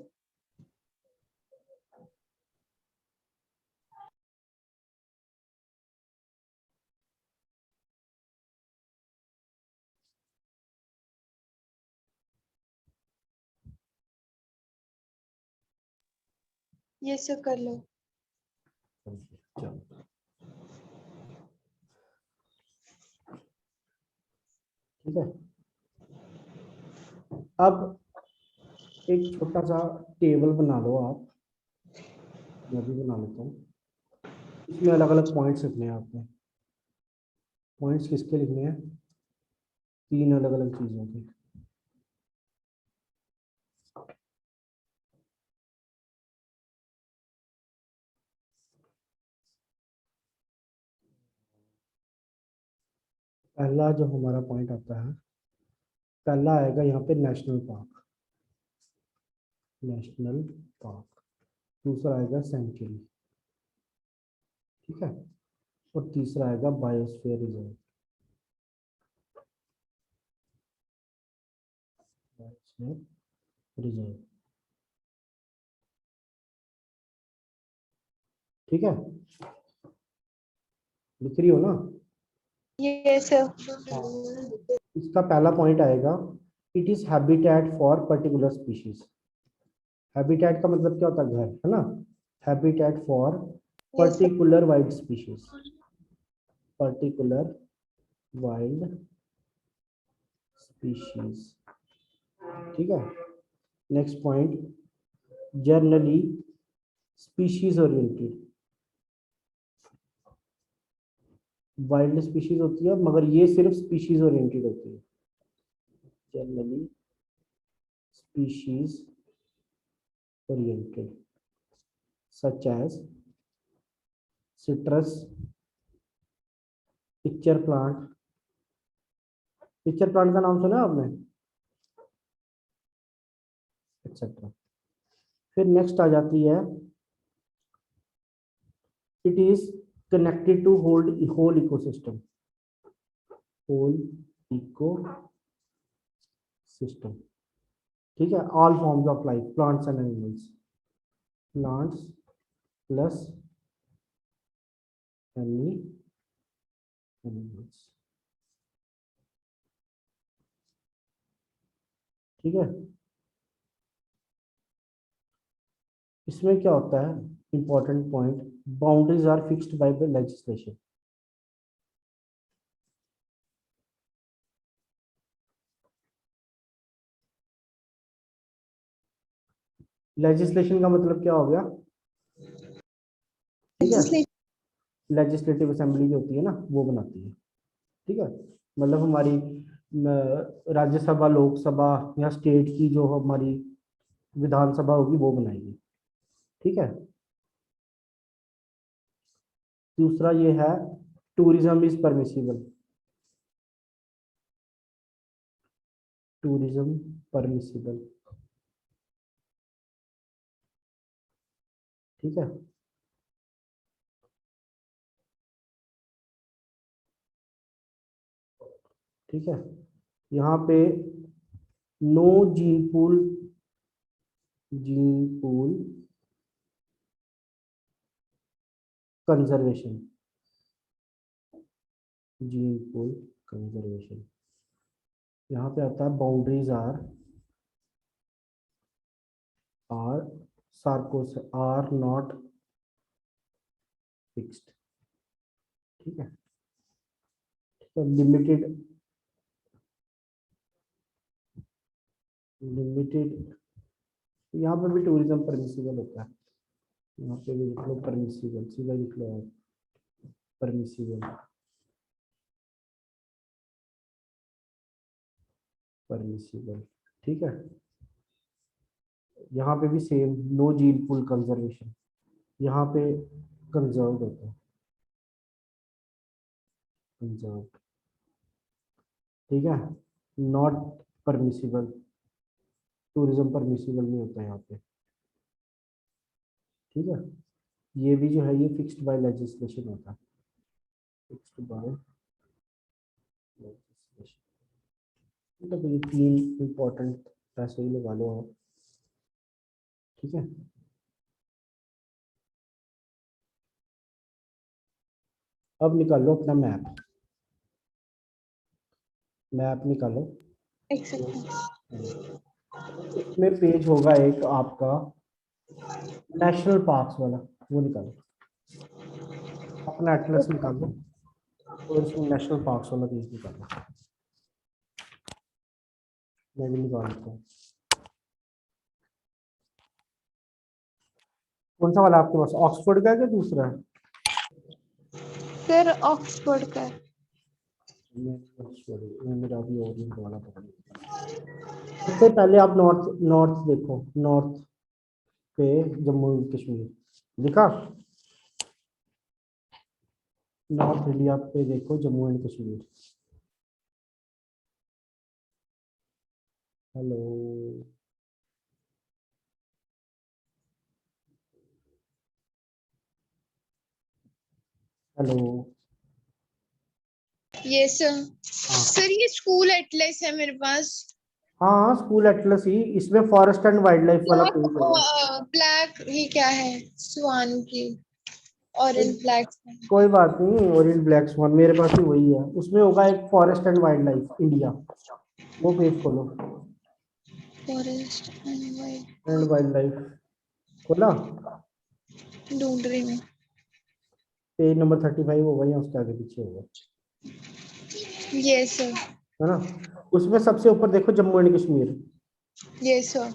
ये सब कर लो। चलो ठीक है। अब एक छोटा सा टेबल बना लो आप, मैं भी बना लेता हूँ। इसमें अलग अलग पॉइंट्स लिखने हैं आपने। पॉइंट्स किसके लिखने हैं? 3 अलग अलग चीजों के। पहला जो हमारा पॉइंट आता है, पहला आएगा यहाँ पे नेशनल पार्क, नेशनल पार्क। दूसरा आएगा सेंचुरी, ठीक है। और तीसरा आएगा बायोस्फीयर रिजर्व, बायोस्फीयर रिजर्व, ठीक है। लिख रही हो ना? ये सब इसका पहला पॉइंट आएगा, it is habitat for particular species. Habitat का मतलब क्या होता है? घर, है ना। हैबिटेट फॉर ये सब particular wild species, particular wild species, ठीक है। Next point, generally species oriented. Wild species होती है मगर ये सिर्फ स्पीशीज ओरिएंटेड होती है। Generally species oriented, such as citrus, pitcher plant. Pitcher plant का नाम सुना आपने? एक्सेट्रा। फिर नेक्स्ट आ जाती है, it is connected to whole ecosystem, whole ecosystem, ठीक है। All forms of life, plants and animals, plants plus animals, ठीक है। इसमें क्या होता है, important point, boundaries are fixed by the legislation. Legislation का मतलब क्या हो गया? ठीक है, लेजिस्लेटिव असेंबली जो होती है ना वो बनाती है, ठीक है। मतलब हमारी राज्यसभा, लोकसभा या स्टेट की जो हमारी विधानसभा होगी वो बनाएगी, ठीक है। दूसरा ये है, tourism is permissible, tourism permissible, ठीक है। ठीक है, यहाँ पे no gene pool, gene pool conservation, gene pool conservation. यहाँ पे आता है बाउंड्रीज आर सार्कोस आर नॉट फिक्स्ड, ठीक है। तो लिमिटेड, लिमिटेड, यहाँ पे भी टूरिज्म परमिसिबल होता है। यहाँ पे भी लिख लो परमिसिबल, सीधा लिख लो आप परमिसिबल, परमिसिबल, ठीक है। यहाँ पे भी same, no gene pool conservation, यहाँ पे कंजर्व होता है, कंजर्व, ठीक है। नॉट परमिसिबल, टूरिज्म परमिसिबल नहीं होता यहाँ पे, ठीक है। ये भी जो है ये फिक्स्ड बाय लेजिस्लेशन होता है, फिक्स्ड बाय लेजिस्लेशन। तो ये 3 इंपॉर्टेंट ऐसे ही लगा लो आप, ठीक है। अब निकालो अपना मैप, मैप निकालो। एक सेकंड। इसमें पेज होगा एक आपका नेशनल पार्क्स वाला, वो निकालो, अपना एटलस निकालो और इसमें नेशनल पार्क्स वाला पेज निकालो। मैं भी निकालता हूँ। कौन सा वाला आपके पास, ऑक्सफोर्ड का है क्या दूसरा है? सर ऑक्सफोर्ड का है। मेरा भी और निकालना पड़ेगा। सबसे पहले आप नॉर्थ नॉर्थ देखो, नॉर्थ पे जम्मू एंड कश्मीर लिखा, नॉर्थ इंडिया पे देखो Jammu and Kashmir. Hello, hello. ये सर, हाँ सर ये स्कूल एटलस है मेरे पास। हाँ, स्कूल एटलस ही, इसमें फॉरेस्ट एंड वाइल्ड लाइफ वाला पेज होगा। ब्लैक ही क्या है, स्वान की, ऑरेंज ब्लैक। कोई बात नहीं, ओरिएंट ब्लैक स्वान मेरे पास भी वही है, उसमें होगा एक forest and wild life India, वो पेज खोलो। Forest and and wild life खोला, ढूंढ रही हूँ। पेज नंबर 35 होगा या उसके आगे पीछे होगा, ये सर, है ना। उसमें सबसे ऊपर देखो जम्मू एंड कश्मीर, ये सर,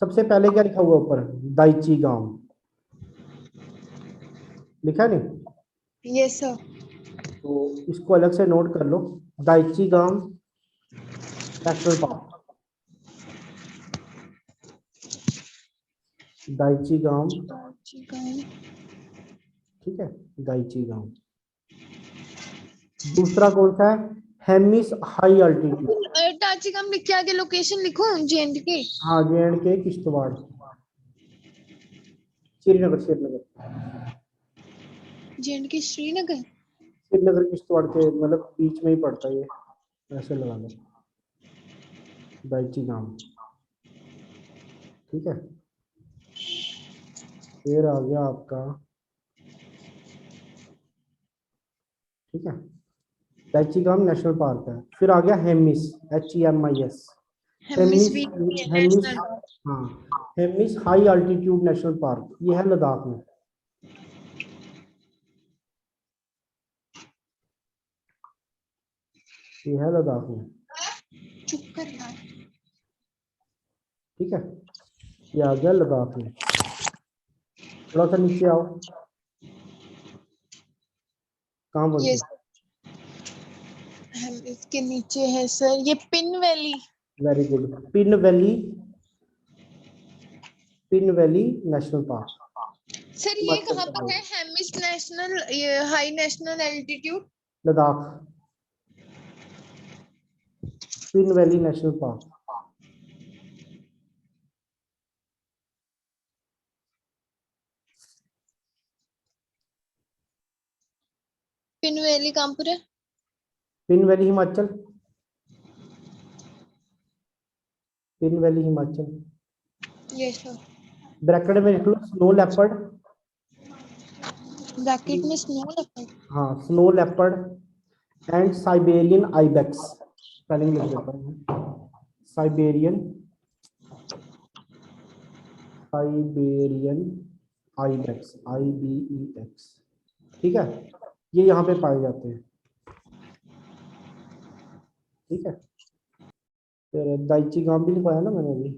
सबसे पहले क्या लिखा हुआ ऊपर, दाइची गांव, लिखा नहीं? ये सर, तो इसको अलग से नोट कर लो, दाइची गांव नेशनल पार्क, दाइची गांव, ठीक है, दाइची गांव। दूसरा कौन सा है, हेमिस हाई अल्टीट्यूड, टाचिकम लिख के आगे लोकेशन लिखो, JNK। हाँ JNK किश्तवाड़, श्रीनगर, श्रीनगर, JNK श्रीनगर। श्रीनगर किश्तवाड़ के मतलब बीच में ही पड़ता है ये, ऐसे लगा लो, दाइची गांव, ठीक है। फिर आ गया आपका, ठीक है, दाइची गांव नेशनल पार्क है। फिर आ गया हेमिस, HEMIS, हेमिस हेमिस, भी हेमिस, नेशनल। हाँ, Hemis high altitude national park, ये है लद्दाख में, ये है लद्दाख में, चुप कर यार। ठीक है, ये आ गया लद्दाख में। थोड़ा सा नीचे आओ, कहाँ ये बोलते, इसके नीचे है सर, ये pin valley. Very good, pin valley, pin valley national park, sir ये हिमाचल कहाँ का पर है, है, हेमिस नेशनल, ये high national altitude. Ladakh, pin valley national park. Pin valley कहाँ पर है? Pin valley Himachal, pin valley Himachal, ये सर, ब्रैकेट में लिख लो स्नो लेपर्ड, ब्रैकेट में स्नो लेपर्ड। हाँ snow leopard and Siberian ibex, spelling लिख देता हूँ, साइबेरियन, साइबेरियन आइबेक्स, IBEX, ठीक है, ये यहाँ पे पाए जाते हैं, ठीक है। फिर दाइची गांव भी लिखवाया ना मैंने अभी,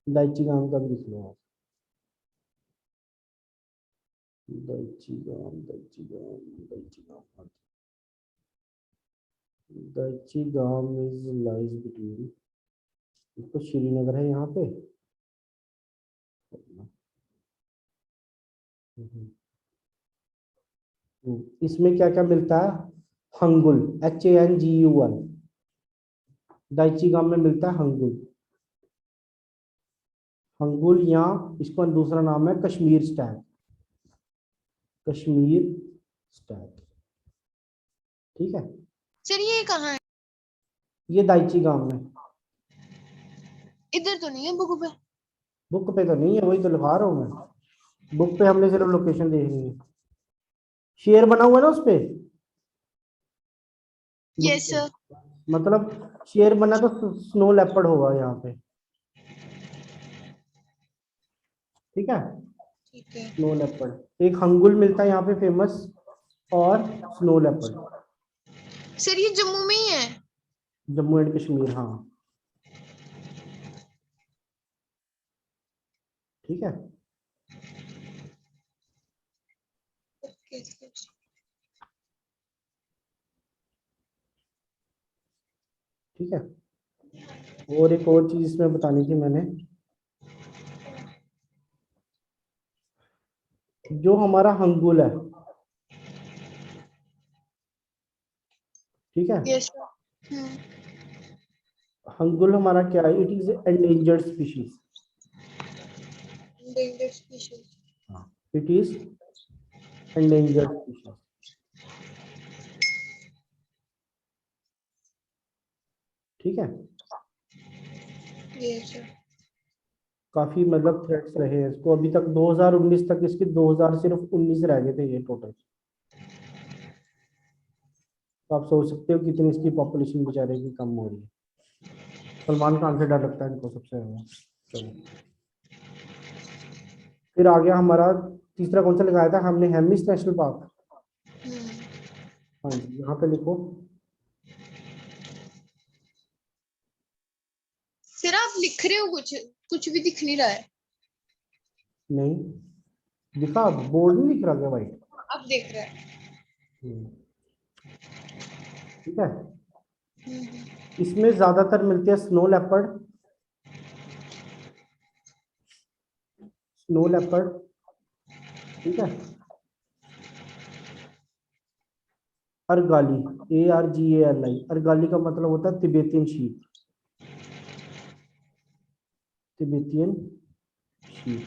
दाइची गांव का भी लिख लो आप, दाइची गांव, दाइची गांव, दाइची गांव, दाइची गांव इज लाइज बिटवीन, इसको श्रीनगर है यहाँ पे, इसमें क्या क्या मिलता है, हंगुल, HANGUL, दाइची गांव में मिलता है हंगुल, हंगुल, या इसका दूसरा नाम है कश्मीर स्टैग, कश्मीर स्टैग, ठीक है। सर ये कहाँ है? ये दाइची गांव में, इधर तो नहीं है बुक पे। बुक पे तो नहीं है, वही तो लिखा रहा हूँ मैं। बुक पे हमने सिर्फ लोकेशन देखनी है। शेयर बना हुआ है ना उस पे बुक यस पे, सर। मतलब शेयर बना तो स्नो लेपर्ड होगा यहाँ पे। ठीक है, ठीक है स्नो लेपर्ड एक हंगुल मिलता है यहाँ पे फेमस, और स्नो लेपर्ड। सर, ये जम्मू में ही है। जम्मू एंड कश्मीर, हाँ। ठीक है, ओके। ठीक है। और एक और चीज इसमें बतानी थी मैंने, जो हमारा हंगुल है, ठीक है, यस सर। हंगुल हमारा क्या है, it is endangered species. endangered species। It is endangered species. ठीक है, यस सर। काफी मतलब थ्रेट्स रहे हैं इसको अभी तक, 2019 तक इसके 2000 सिर्फ 19 रह गए थे ये टोटल। तो आप सोच सकते हो कितनी इसकी पॉपुलेशन बेचारे की कम हो रही है। सलमान खान से डर लगता है इनको सबसे ज्यादा। चलो, फिर आ गया हमारा तीसरा, कौन सा लगाया था हमने, हेमिस नेशनल पार्क। हाँ जी, यहाँ पे लिखो। सर आप लिख रहे हो कुछ, कुछ भी दिख नहीं रहा है। नहीं दिखा, बोर्ड नहीं दिख रहा क्या भाई? आप देख रहे हैं। ठीक है, इसमें ज्यादातर मिलते हैं स्नो लेपर्ड, स्नो लेपर्ड। ठीक है, अर्गाली, ARGALI, अर्गाली का मतलब होता है तिब्बतियन शीप, तिब्बतियन शीप।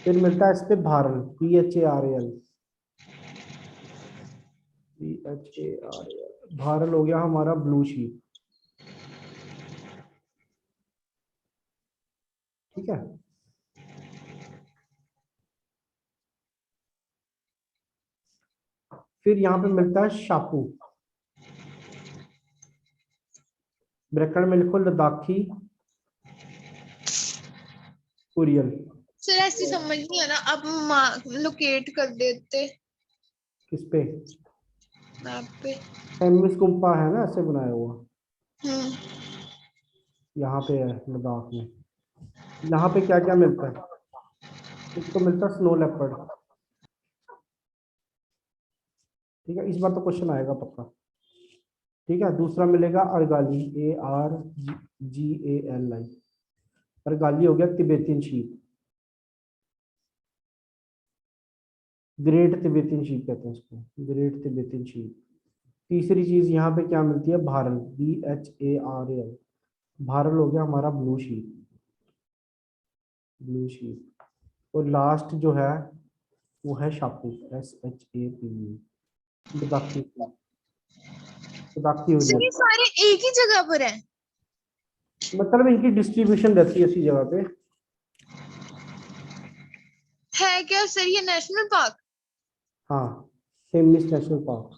फिर मिलता है इस पे भारल, BHARAL, भारल हो गया हमारा ब्लू शीप। ठीक है, फिर यहाँ पे मिलता है शापू, ब्रैकेट में लिखो लद्दाखी कुरियल। सर ऐसी समझ नहीं है ना, आप लोकेट कर देते किस पे? मैप पे। हेमिस गुम्पा है ना ऐसे बनाया हुआ, हम्म। यहाँ पे है लद्दाख में। यहाँ पे क्या क्या मिलता है, एक तो मिलता है स्नो लेपर्ड। ठीक है, इस बार तो क्वेश्चन आएगा पक्का। ठीक है, दूसरा मिलेगा अर्गाली, ARGALI, अर्गाली हो गया Tibetan sheep, great Tibetan sheep कहते हैं इसको, ग्रेट तिब्बतियन शीप। तीसरी चीज यहाँ पे क्या मिलती है, भारल, BHARAL, भारल हो गया हमारा ब्लू शीप, ब्लू शीप। और लास्ट जो है वो है shampoo, SHAPU, Ladakhi, Ladakhi sir Orion. ये सारे एक ही जगह पर हैं। मतलब इनकी डिस्ट्रीब्यूशन रहती है इसी जगह पे। है क्या सर ये नेशनल पार्क? हाँ, हेमिस नेशनल पार्क।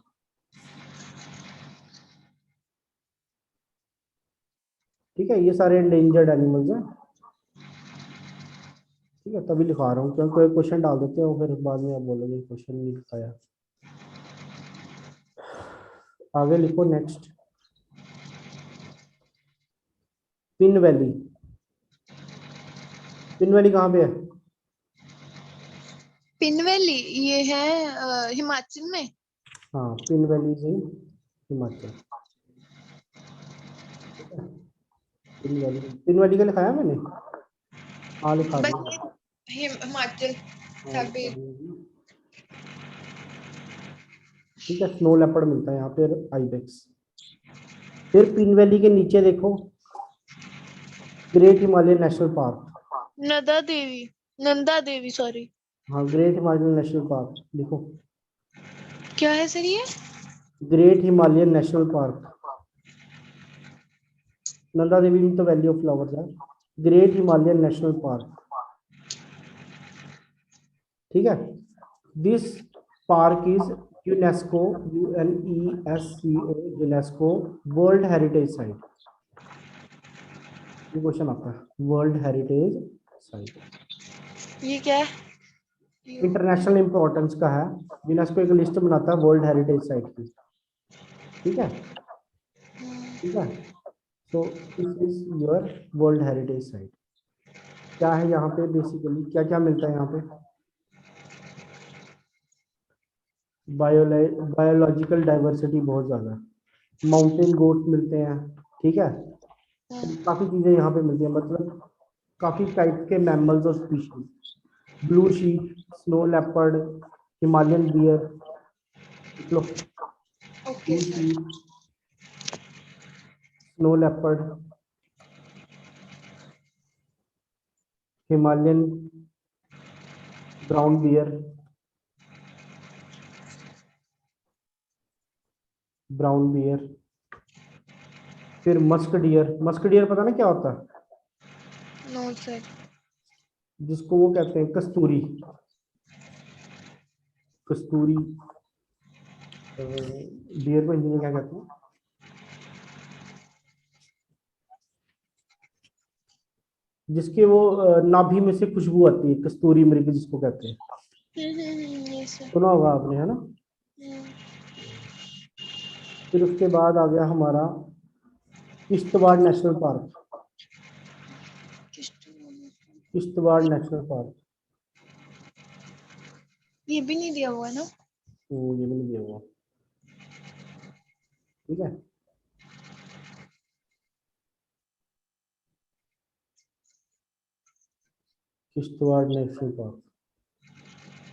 ठीक है, ये सारे एंडेंजर्ड एनिमल्स हैं। ठीक है, तभी लिखा रहा हूँ क्योंकि कोई क्वेश्चन डाल देते हो फिर बाद में आप बोलोगे क्वेश्चन नहीं लिखाया। आगे लिखो next, pin valley. Pin valley कहाँ पे है? पिन वैली ये है हिमाचल में। हाँ, पिन वैली से Himachal. Pin valley, pin valley का लिखाया मैंने, हाँ लिखा बस दिया। हिमाचल हाँ, था भी। लिखा दिया। ठीक है, स्नो लेपर्ड मिलता है यहाँ पे, आइबेक्स। फिर पिन वैली के नीचे देखो, great Himalayan national park. Nanda Devi, Nanda Devi sorry. हाँ, ग्रेट हिमालयन नेशनल पार्क लिखो, क्या है सर ये? Great Himalayan national park. Nanda Devi in the valley of flowers है। ग्रेट हिमालयन नेशनल पार्क, ठीक है। This park is UNESCO UNESCO UNESCO world heritage site. ये question आता है, वर्ल्ड हेरिटेज साइट ये क्या है? इंटरनेशनल इंपॉर्टेंस का है। यूनेस्को एक लिस्ट बनाता है वर्ल्ड हेरिटेज साइट की, ठीक है, ठीक है। So this is your world heritage site. क्या है यहाँ पे बेसिकली, क्या क्या मिलता है यहाँ पे? बायोलॉजिकल डाइवर्सिटी बहुत ज्यादा है, माउंटेन गोट्स मिलते हैं, ठीक है। तो काफी चीजें यहाँ पे मिलती हैं, मतलब काफी टाइप के मैमल्स और species, blue sheep, snow leopard, Himalayan bear, blue okay sir. Sheep, snow leopard, Himalayan brown bear, brown bear, फिर मस्क डियर। मस्क डियर पता ना क्या होता है? No sir. जिसको वो कहते हैं कस्तूरी, कस्तूरी डियर को हिंदी में क्या कहते हैं? जिसके वो नाभि में से खुशबू आती है, कस्तूरी मृग जिसको कहते हैं, ये सर। सुना होगा आपने, है ना। फिर उसके बाद आ गया हमारा Kishtwar national park. Kishtwar national park, ये भी नहीं दिया हुआ है ना? ये भी नहीं दिया हुआ, ठीक है। किश्तवाड़ नेशनल पार्क,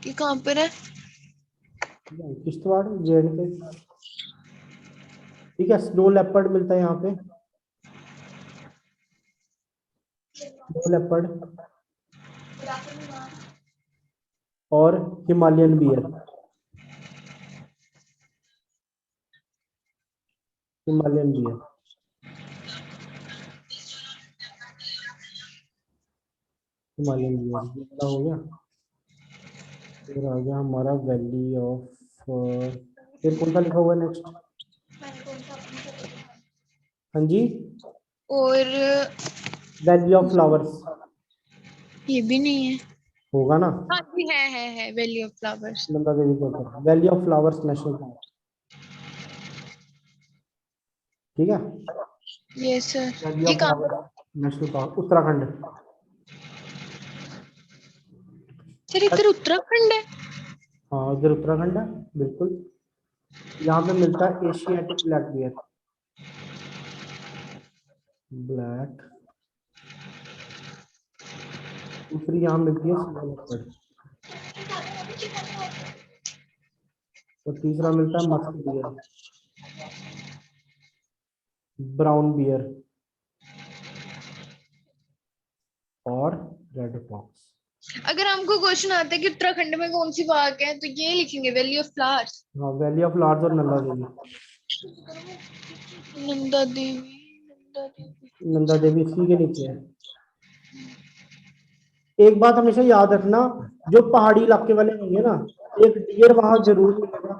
ये कहाँ पर है? किश्तवाड़ जेड पे, ठीक है। स्नो लेपर्ड मिलता है यहाँ पे, स्नो लेपर्ड और Himalayan bear, Himalayan bear, Himalayan bear ये वाला हो गया। फिर आ गया हमारा वैली ऑफ, फिर कौन सा लिखा हुआ है नेक्स्ट? हाँ जी, और वैली ऑफ फ्लावर्स ये भी नहीं है। होगा ना, हाँ जी, है valley of flowers. Nanda Devi के ऊपर valley of flowers national park, ठीक है। ये सर। वैली ये ऑफ कहाँ पर फ्लावर्स है? National park Uttarakhand. सर इधर उत्तराखंड है? हाँ इधर उत्तराखंड है, बिल्कुल। यहाँ पे मिलता है एशियाटिक ब्लैक बियर, ब्लैक। दूसरी यहाँ मिलती है स्नो लेपर्ड, और तीसरा मिलता है मस्क डियर, ब्राउन बियर और रेड फॉक्स। अगर हमको क्वेश्चन आता है कि उत्तराखंड में कौन सी पार्क है तो ये लिखेंगे वैली ऑफ फ्लावर्स। हाँ वैली ऑफ फ्लावर्स और नंदा देवी। नंदा देवी, नंदा देवी। नंदा देवी इसी के नीचे है। एक बात हमेशा याद रखना, जो पहाड़ी इलाके वाले होंगे ना, एक डियर वहां जरूर मिलेगा,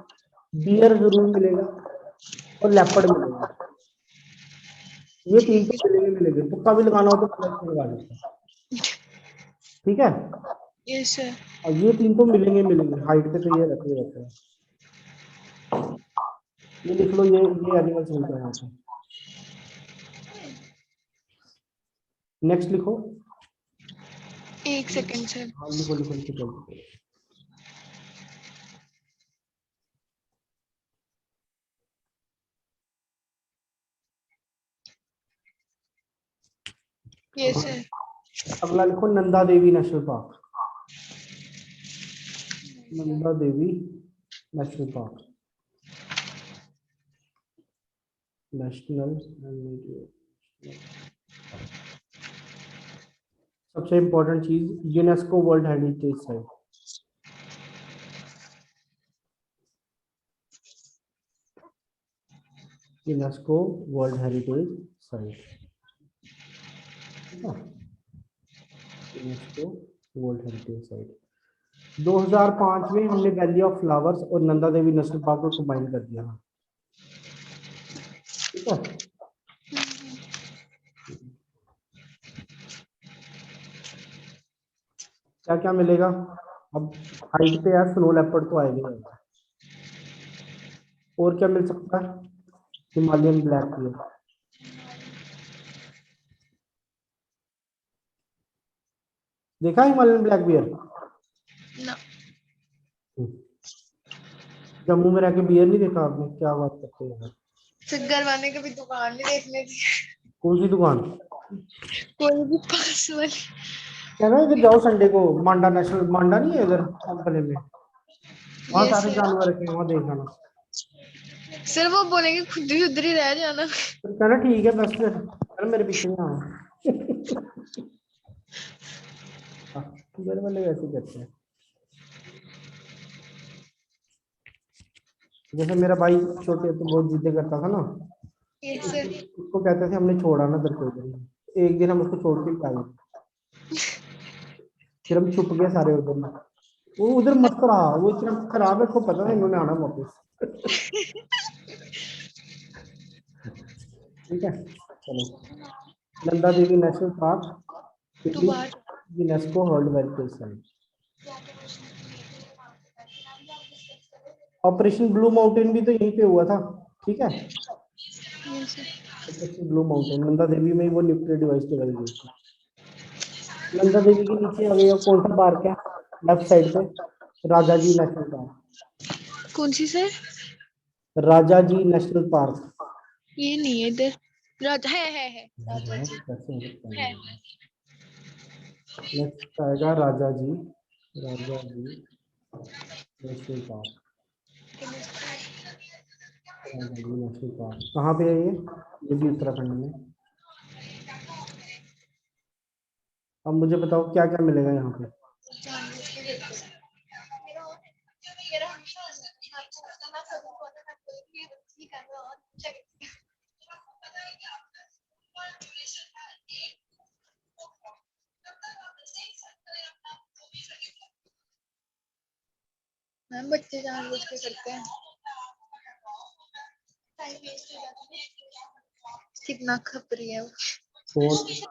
बियर जरूर मिलेगा और लेपर्ड मिलेगा। ये तीन तो मिलेंगे मिलेंगे, तुक्का भी लगाना हो तो लगा देता है, ठीक है। ये सर। और ये तीन तो मिलेंगे मिलेंगे, हाइट पे तो ये रहते हैं। ये लिख लो, ये एनिमल्स मिलते हैं यहाँ पे। नेक्स्ट लिखो। एक सेकंड सर। हाँ लिखो लिखो लिखो जल्दी। ये सर। अगला लिखो नंदा देवी नेशनल पार्क, नंदा देवी नेशनल पार्क, नेशनल। सबसे इंपॉर्टेंट चीज UNESCO world heritage site, UNESCO world heritage site. UNESCO world heritage site. 2005 में हमने वैली ऑफ फ्लावर्स और नंदा देवी नेशनल पार्क को कंबाइन कर दिया। ठीक है, क्या क्या मिलेगा अब? हाइट पे यार स्नो लेपर्ड तो आएगा ही। और क्या मिल सकता है? Himalayan black bear. देखा हिमालयन ब्लैक बियर? ना, जम्मू में रह के बियर नहीं देखा आपने? क्या बात करते हैं? फिर घर वाले कभी दुकान नहीं देखने दी, कौन सी दुकान? कोई भी पास वाली। कहना इधर जाओ संडे को, मांडा नेशनल, मांडा नहीं है इधर अंकले में, वहाँ ये सारे सर, जानवर रखे हैं, वहाँ देख आना। सर वो बोलेंगे खुद ही उधर ही रह जाना। फिर कहना ठीक है बस, फिर अरे मेरे पीछे नहीं आना। मेरे वाले वैसे करते हैं। जैसे मेरा भाई छोटे तो बहुत जिद्द करता था ना, ये सर, उसको कहते थे हमने छोड़ा ना तेरे को इधर। एक दिन हम उसको छोड़ के आ गए, फिर हम छुप गए सारे उधर ना। वो उधर मस्त रहा, वो इतना खराब है, उसको पता था इन्होंने आना वापस। ठीक है, चलो। Nanda Devi national park to Delhi, बाहर। UNESCO world heritage site. Operation blue mountain भी तो यहीं पे हुआ था। ठीक है, ये sir, operation blue mountain Nanda Devi में ही वो न्यूक्लियर डिवाइस लगाई गई थी। नंदा देवी के नीचे आ गई, और कौन सा पार्क है लेफ्ट साइड पे? राजा जी नेशनल पार्क। कौन सी सर? राजा जी नेशनल पार्क। ये नहीं है इधर। राजा है राजा जी कैसे हो सकता है। है? नेक्स्ट आएगा राजा जी, राजा जी नेशनल पार्क। राजा जी नेशनल पार्क कहाँ पे है ये भी उत्तराखंड में। अब मुझे बताओ क्या क्या मिलेगा यहाँ पे? मैम बच्चे जानबूझ के करते हैं, कितना खपरी है वो। फोर्ट,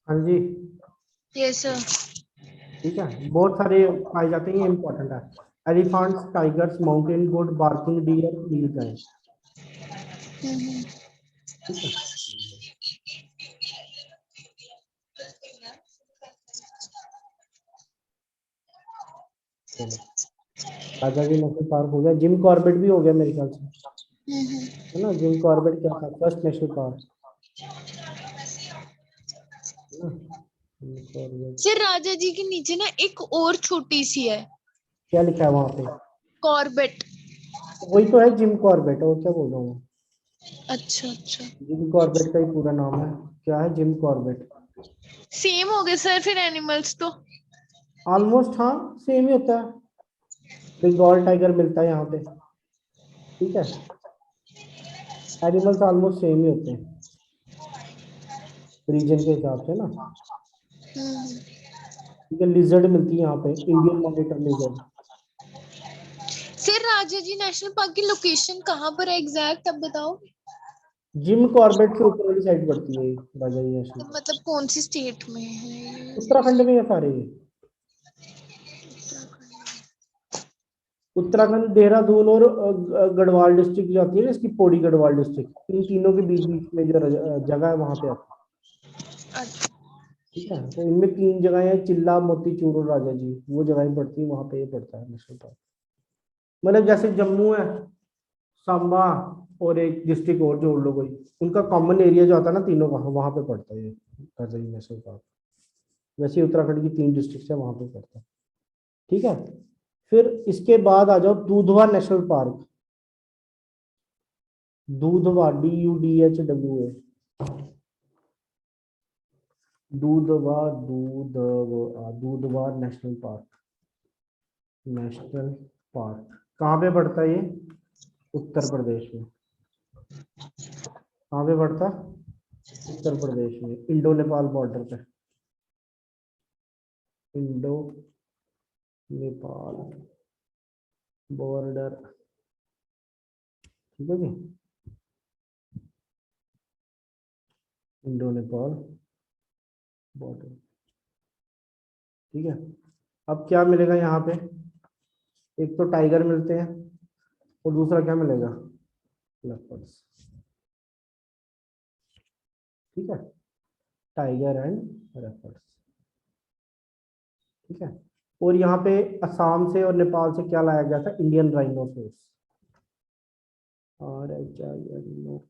हाँ जी, ये सर। ठीक है, बहुत सारे पाए जाते हैं, ये इंपॉर्टेंट है। Elephants, tigers, mountain goat, barking deer, nilgai. ठीक है, चलो। राजा जी नेशनल पार्क हो गया, जिम कॉर्बेट भी हो गया मेरे ख्याल से, है ना? जिम कॉर्बेट क्या था? फर्स्ट नेशनल पार्क, है ना? Jim Corbett. सर राजा जी के नीचे ना एक और छोटी सी है, क्या लिखा है वहां पे? कॉर्बेट। वही तो है जिम कॉर्बेट, और क्या बोल रहा हूँ? अच्छा अच्छा, जिम कॉर्बेट का ही पूरा नाम है, क्या है? Jim Corbett. सेम हो गए सर फिर एनिमल्स तो। ऑलमोस्ट हाँ, सेम ही होता है। बंगाल टाइगर मिलता है यहाँ पे। ठीक है, एनिमल्स ऑलमोस्ट सेम ही होते हैं रीजन के हिसाब से ना। ठीक है, लिजर्ड मिलती है यहाँ पे, इंडियन मॉनिटर लिजर्ड। सर राजा जी नेशनल पार्क की लोकेशन कहाँ पर है एग्जैक्ट, अब बताओ। जिम कॉर्बेट से ऊपर वाली साइड पड़ती है राजा जी नेशनल तो पार्क। मतलब कौन सी स्टेट में है? उत्तराखंड में है सारे ये। उत्तराखंड, देहरादून और गढ़वाल डिस्ट्रिक्ट जो आती है ना, इसकी पौड़ी गढ़वाल डिस्ट्रिक्ट, इन तीनों के बीच बीच में जो जगह है वहां पे आती है। अच्छा, ठीक है, तो इनमें 3 जगह है, चिल्ला, मोतीचूर और राजा जी, वो जगह पड़ती है वहां पे, ये पड़ता है नेशनल पार्क। मतलब जैसे जम्मू है, सांबा और एक डिस्ट्रिक्ट और जोड़ लो कोई, उनका कॉमन एरिया जो आता है ना तीनों का, वहां पे पड़ता है ये राजा जी नेशनल पार्क। वैसे ही उत्तराखंड की 3 डिस्ट्रिक्ट है, वहां पे पड़ता है। ठीक है, फिर इसके बाद आ जाओ दूधवा नेशनल पार्क, दूधवा DUDHWA, दूधवा नेशनल पार्क, नेशनल पार्क कहाँ पे पड़ता है ये? उत्तर प्रदेश में। कहाँ पे पड़ता? उत्तर प्रदेश में, इंडो नेपाल बॉर्डर पे, इंडो नेपाल बॉर्डर, ठीक है जी, इंडो नेपाल बॉर्डर, ठीक है। अब क्या मिलेगा यहाँ पे? एक तो टाइगर मिलते हैं और दूसरा क्या मिलेगा? लेपर्ड्स, ठीक है, टाइगर एंड लेपर्ड्स, ठीक है। और यहाँ पे असम से और नेपाल से क्या लाया गया था? Indian rhinoceros, RHINOCEROS,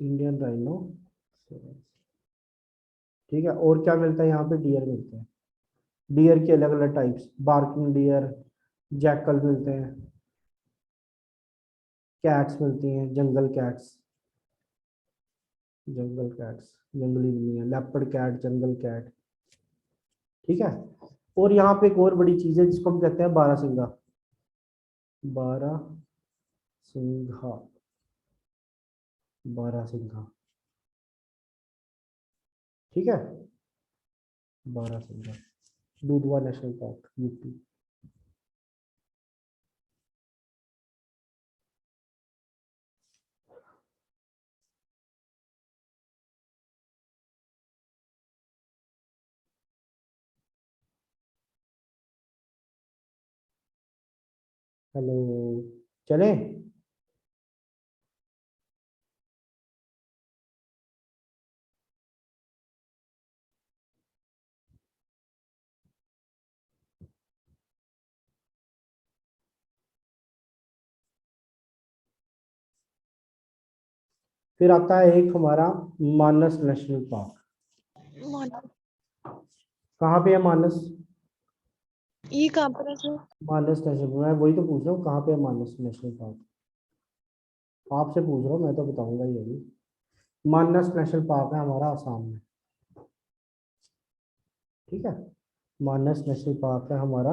Indian rhinoceros, ठीक है। और क्या मिलता है यहाँ पे? डियर मिलते हैं, डियर के अलग अलग टाइप्स, बार्किंग डियर, जैकल मिलते हैं, कैट्स मिलती हैं, जंगल कैट्स, जंगल कैट्स, जंगली बिल्लियां, लेपर्ड कैट, जंगल कैट, ठीक है। और यहाँ पे एक और बड़ी चीज है जिसको हम कहते हैं बारहसिंगा, बारहसिंघा, बारहसिंघा, ठीक है, बारहसिंघा, दूधवा नेशनल पार्क, यूपी। हेलो, चलें? फिर आता है एक हमारा मानस नेशनल पार्क। कहाँ पे है मानस? ये कहाँ पर है सर? मानस नेशनल, मैं वही तो पूछ रहा हूँ, कहाँ पे है मानस नेशनल पार्क? आपसे पूछ रहा हूँ, मैं तो बताऊंगा ही अभी। मानस नेशनल पार्क है हमारा आसाम में, ठीक है, मानस नेशनल पार्क है हमारा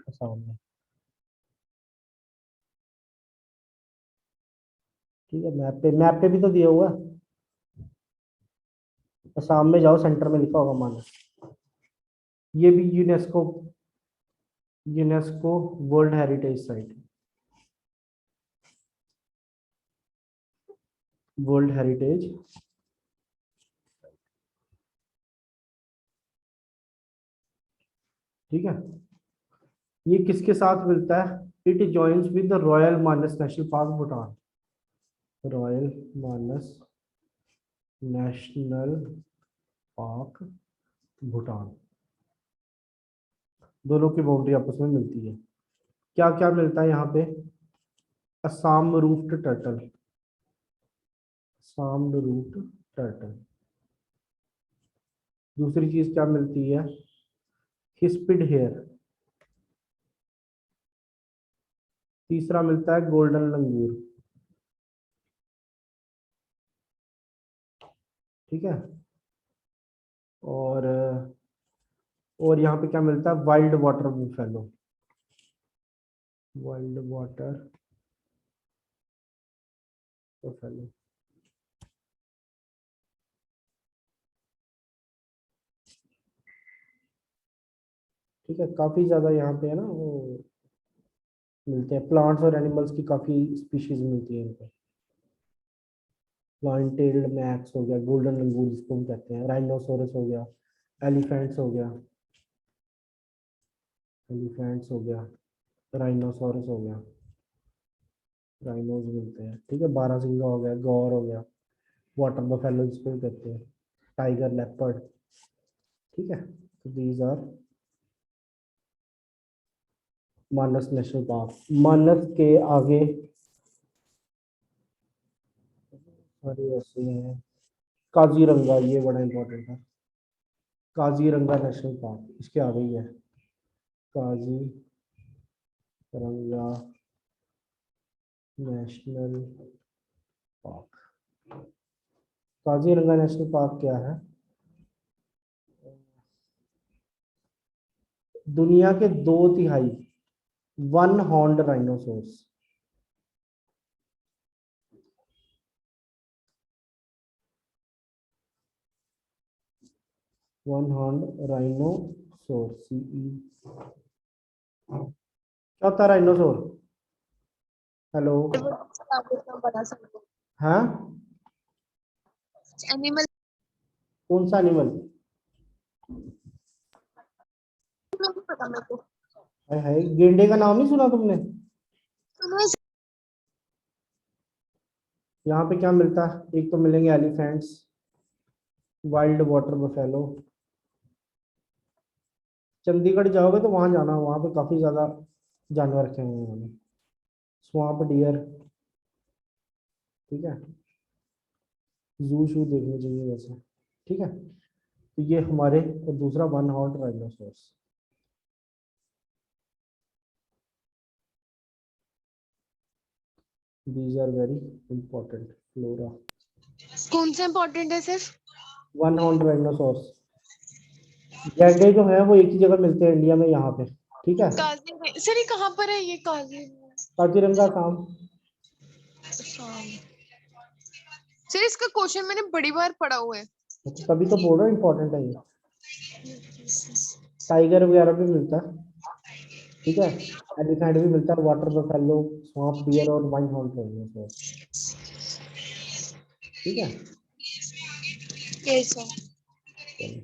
आसाम में, ठीक है। मैप पे भी तो दिया हुआ है, आसाम में जाओ, सेंटर में लिखा होगा मानस। ये भी UNESCO, UNESCO world heritage site, world heritage, ठीक है। ये किसके साथ मिलता है? It joins with the royal Manas national park Bhutan, royal Manas national park Bhutan, दोनों की बाउंड्री आपस में मिलती है। क्या क्या मिलता है यहाँ पे? Assam roofed turtle, Assam roofed turtle, दूसरी चीज क्या मिलती है? हिस्पिड हेयर, तीसरा मिलता है गोल्डन लंगूर, ठीक है। और यहाँ पे क्या मिलता है? Wild water buffalo, wild water buffalo, ठीक है। काफी ज्यादा यहाँ पे है ना वो मिलते हैं, प्लांट्स और एनिमल्स की काफी स्पीशीज मिलती है इनको। प्लांट टेल्ड मैक्स हो गया, गोल्डन लंगूर जिसको हम कहते हैं, राइनोसोरस हो गया, एलिफेंट्स हो गया, एलिफेंट्स हो गया, राइनोसोरस हो गया, राइनोज मिलते हैं, ठीक है। बारहसिंगा हो गया, गौर हो गया, वाटर बफेलो जिसको भी कहते हैं, टाइगर, लेपर्ड, ठीक है। तो these are Manas national park. Manas के आगे सारे ऐसे हैं, काजीरंगा, ये बड़ा इंपॉर्टेंट है, काजीरंगा नेशनल पार्क इसके आगे ही है, Kaziranga National Park. Kaziranga National Park क्या है? दुनिया के 2/3 one horned rhinoceros. One horned rhinoceros, सीई क्या होता है राइनोसोर? हेलो, हाँ एनिमल कौन सा एनिमल? नहीं पता मेरे को। है गेंडे का नाम नहीं सुना तुमने? सुनो यहाँ पे क्या मिलता है? एक तो मिलेंगे elephants, wild water buffalo. Chandigarh जाओगे तो वहां जाना, वहां पे काफी ज्यादा जानवर रखे हुए हैं उन्होंने। स्वाम्प डियर, ठीक है, जू शू देखने चाहिए वैसे, ठीक है। तो ये हमारे, और दूसरा one horn rhinoceros. These are very important flora. कौन सा इम्पोर्टेंट है सर? वन हॉर्न राइनोसोरस, गैंडे जो है वो एक ही जगह मिलते हैं इंडिया में, यहाँ पे, ठीक है। काजी सर, ये कहाँ पर है ये काजी? काजीरंगा आसाम। सर इसका क्वेश्चन मैंने बड़ी बार पढ़ा हुआ है। तभी तो बोल रहा हूँ इंपॉर्टेंट है ये। टाइगर वगैरह भी मिलता है, ठीक है। एलिफेंट भी मिलता है, वाटर बफेलो, स्वाम्प डियर और वाइन हॉर्न राइनोसोरस, ठीक है। Yes sir. चलो,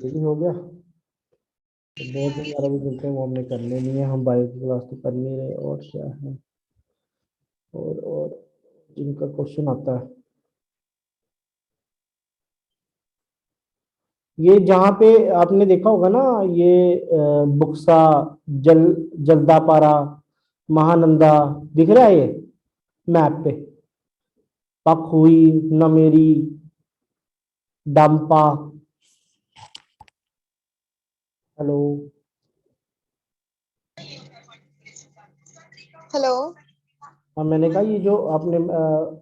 ये भी हो गया। तो बहुत वगैरह भी मिलते हैं, वो हमने करने नहीं है, हम बायो की क्लास तो कर नहीं रहे। और क्या है? और जिनका क्वेश्चन आता है, ये जहाँ पे आपने देखा होगा ना, ये बुक्सा, जल जल्दापारा, महानंदा, दिख रहा है ये मैप पे? Pakhui, Nameri, Dampa, hello, hello. हाँ मैंने कहा ये जो आपने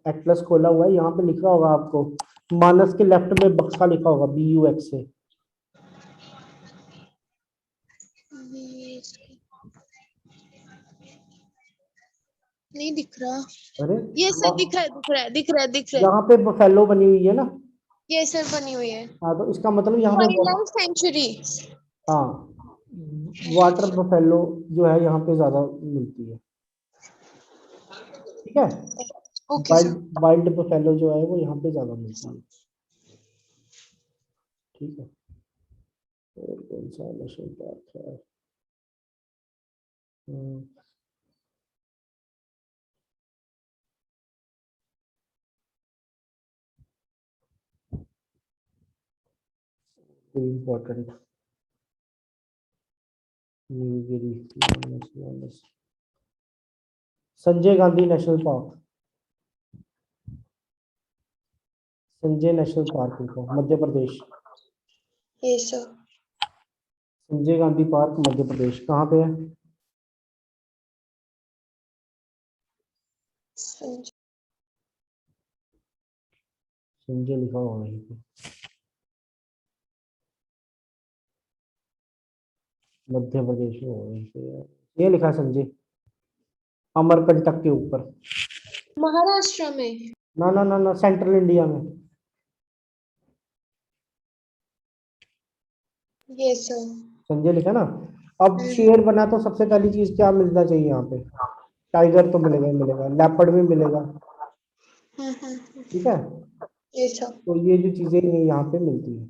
एटलस खोला हुआ है, यहाँ पे लिखा होगा आपको, मानस के लेफ्ट में बक्सा लिखा होगा, BUX से। नहीं दिख रहा। अरे ये सर दिख रहा है, दिख रहा है, दिख रहा है, दिख रहा है। यहाँ पे बफेलो बनी हुई है ना? ये सर बनी हुई है। हाँ तो इसका मतलब यहाँ पे वाइल्ड लाइफ सेंचुरी। हाँ, वाटर बफेलो जो है यहाँ पे ज्यादा मिलती है, ठीक है। Okay sir. Wild wild buffalo जो है वो यहाँ पे ज्यादा मिलती है, ठीक है। और कौन सा नेशनल पार्क है? Important, Nilgiri, Sanjay Gandhi national park, Sanjay national park लिखो, मध्य प्रदेश। ये सर। संजय गांधी पार्क मध्य प्रदेश कहाँ पे है? संजय लिखा हुआ वहीं पे, मध्य प्रदेश में वहीं पे है। ये लिखा है संजय, अमरकंटक के ऊपर। महाराष्ट्र में। ना ना ना ना, सेंट्रल इंडिया में। ये सर। संजय लिखा ना। अब शेर बना तो सबसे पहली चीज क्या मिलना चाहिए यहाँ पे? टाइगर तो मिलेगा ही मिलेगा, लेपर्ड भी मिलेगा, ठीक है। ये सर। तो ये जो चीजें यहाँ पे मिलती है,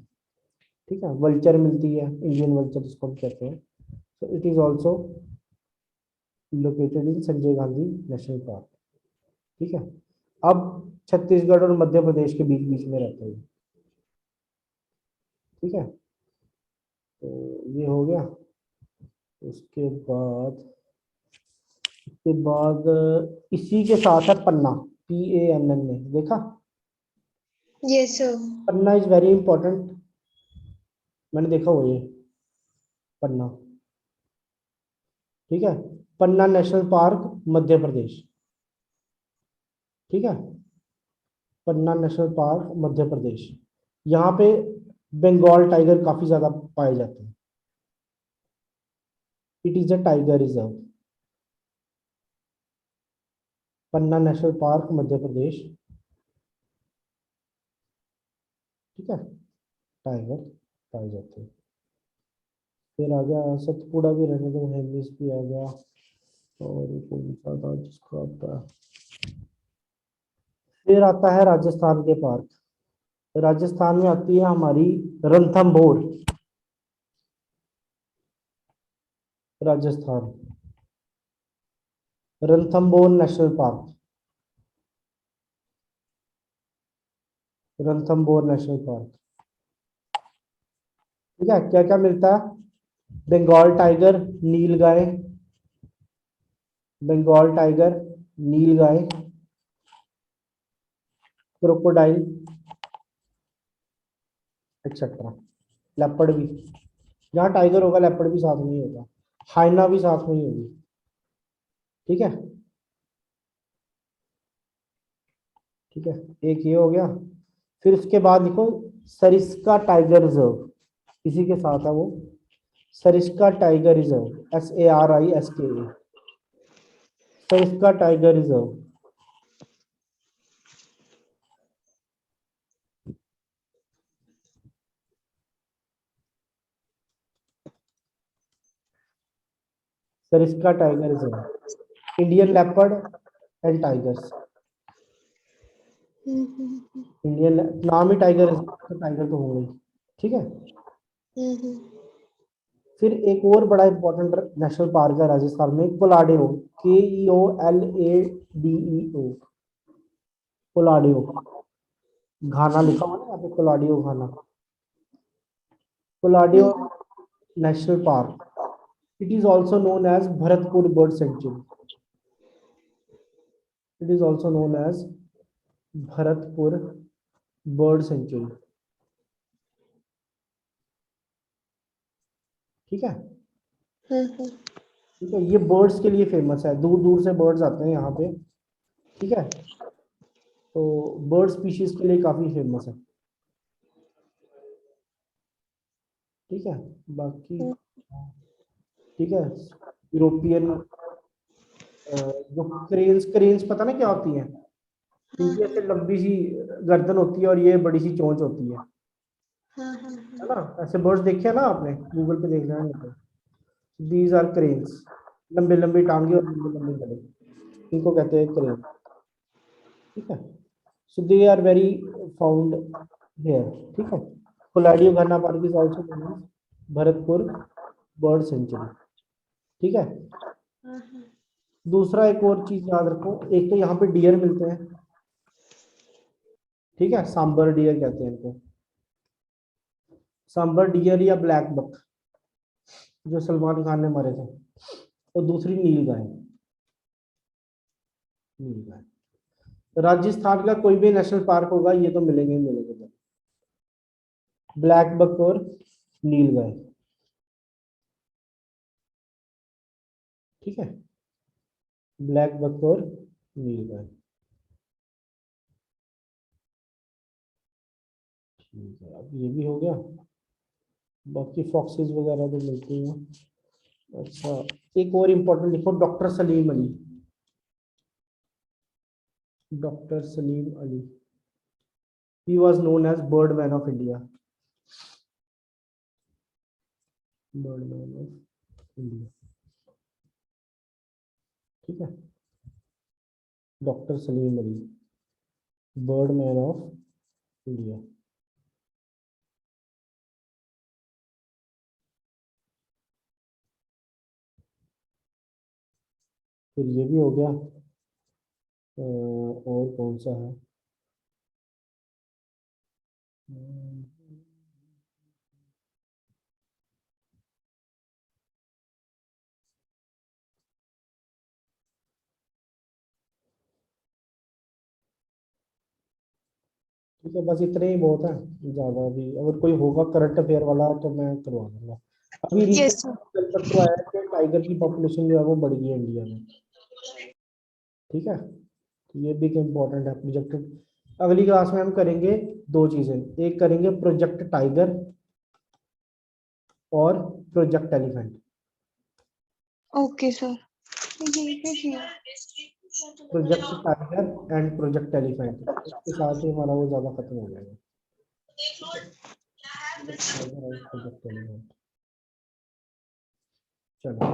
ठीक है। वल्चर मिलती है, इंडियन वल्चर जिसको हम कहते हैं। तो it is also located in Sanjay Gandhi national park, ठीक है। अब छत्तीसगढ़ और मध्य प्रदेश के बीच बीच में रहता है, ठीक है। तो ये हो गया। उसके बाद, इसी के साथ है पन्ना, PANN में देखा? ये sir. Panna is very important, मैंने देखा हुआ ये पन्ना। ठीक है, पन्ना नेशनल पार्क मध्य प्रदेश। ठीक है, पन्ना नेशनल पार्क मध्य प्रदेश। यहाँ पे बंगाल टाइगर काफी ज्यादा पाए जाते हैं। It is a tiger reserve. Panna national park Madhya Pradesh. ठीक है, टाइगर पाए जाते हैं। फिर आ गया सतपुड़ा भी, रहने दो, हेमिस भी आ गया। और कौन सा था जिसको आता है, फिर आता है राजस्थान के पार्क। राजस्थान में आती है हमारी Ranthambore. Rajasthan, Ranthambore national park. Ranthambore national park. ठीक है, क्या क्या मिलता है, बंगाल टाइगर, नील गाय, बंगाल टाइगर, नील गाय, क्रोकोडाइल एक्सेट्रा, लेपर्ड भी। जहाँ टाइगर होगा लेपर्ड भी साथ में ही होगा, हाइना भी साथ में ही होगी। ठीक है, ठीक है, एक ये हो गया। फिर उसके बाद लिखो सरिस्का टाइगर रिजर्व, इसी के साथ है वो, Sariska tiger reserve, SARISKA, Sariska tiger reserve. Sariska tiger reserve, Indian leopard and tigers. Indian नाम ही टाइगर, तो टाइगर तो हो गई। ठीक है, फिर एक और बड़ा इंपॉर्टेंट नेशनल पार्क है राजस्थान में, कोलाडियो, KEOLADEO, कोलाडियो। घाना लिखा हुआ ना यहाँ पे, Keoladeo Ghana, Keoladeo national park. It is also known as Bharatpur bird sanctuary. It is also known as Bharatpur bird sanctuary. ठीक है, ठीक है, ये बर्ड्स के लिए फेमस है, दूर दूर से बर्ड्स आते हैं यहाँ पे। ठीक है, तो बर्ड स्पीशीज के लिए काफी फेमस है। ठीक है, बाकी ठीक है, यूरोपियन जो क्रेन्स, क्रेन्स पता ना क्या होती है, इनकी ऐसे लंबी सी गर्दन होती है और ये बड़ी सी चोंच होती है ना। ऐसे बर्ड्स देखे हैं ना आपने, गूगल पे देख लेना, दीज आर क्रेन्स, लंबे लंबे टांगे और लंबे लंबे गले, इनको कहते हैं क्रेन। ठीक है, so they are very found here. ठीक है, Keoladeo Ghana park is also known as Bharatpur bird sanctuary. ठीक है, दूसरा एक और चीज याद रखो, एक तो यहाँ पे डियर मिलते हैं। ठीक है, सांबर डियर कहते हैं इनको, सांबर डियर या ब्लैक बक, जो सलमान खान ने मारे थे। और दूसरी नील गाय, नील गाय। राजस्थान का कोई भी नेशनल पार्क होगा ये तो मिलेंगे ही मिलेंगे, ब्लैक बक और नील गाय। ठीक है, ब्लैक बक और नील गाय। ठीक है, अब ये भी हो गया, बाकी फॉक्सेस वगैरह तो मिलती हैं। अच्छा, एक और इम्पोर्टेंट लिखो, doctor Salim Ali. Doctor Salim Ali, he was known as bird man of India. Bird man of India. ठीक है, doctor Salim Ali, bird man of India. फिर ये भी हो गया, और कौन सा है, ठीक है, बस इतने ही बहुत है, ज्यादा भी अगर कोई होगा करंट अफेयर वाला तो मैं करवा दूंगा। अभी यस रिसेंट सर। कल परसों आया है कि टाइगर की पॉपुलेशन जो है वो बढ़ गई है इंडिया में। ठीक है, तो ये भी इम्पोर्टेंट है प्रोजेक्ट। अगली क्लास में हम करेंगे दो चीजें, एक करेंगे प्रोजेक्ट टाइगर और प्रोजेक्ट एलिफेंट। Okay sir. ठीक है जी। Project tiger and project elephant, इसके साथ ही हमारा वो ज्यादा खत्म हो जाएगा। प्रोजेक्ट टाइगर और प्रोजेक्ट एलिफेंट। चलो।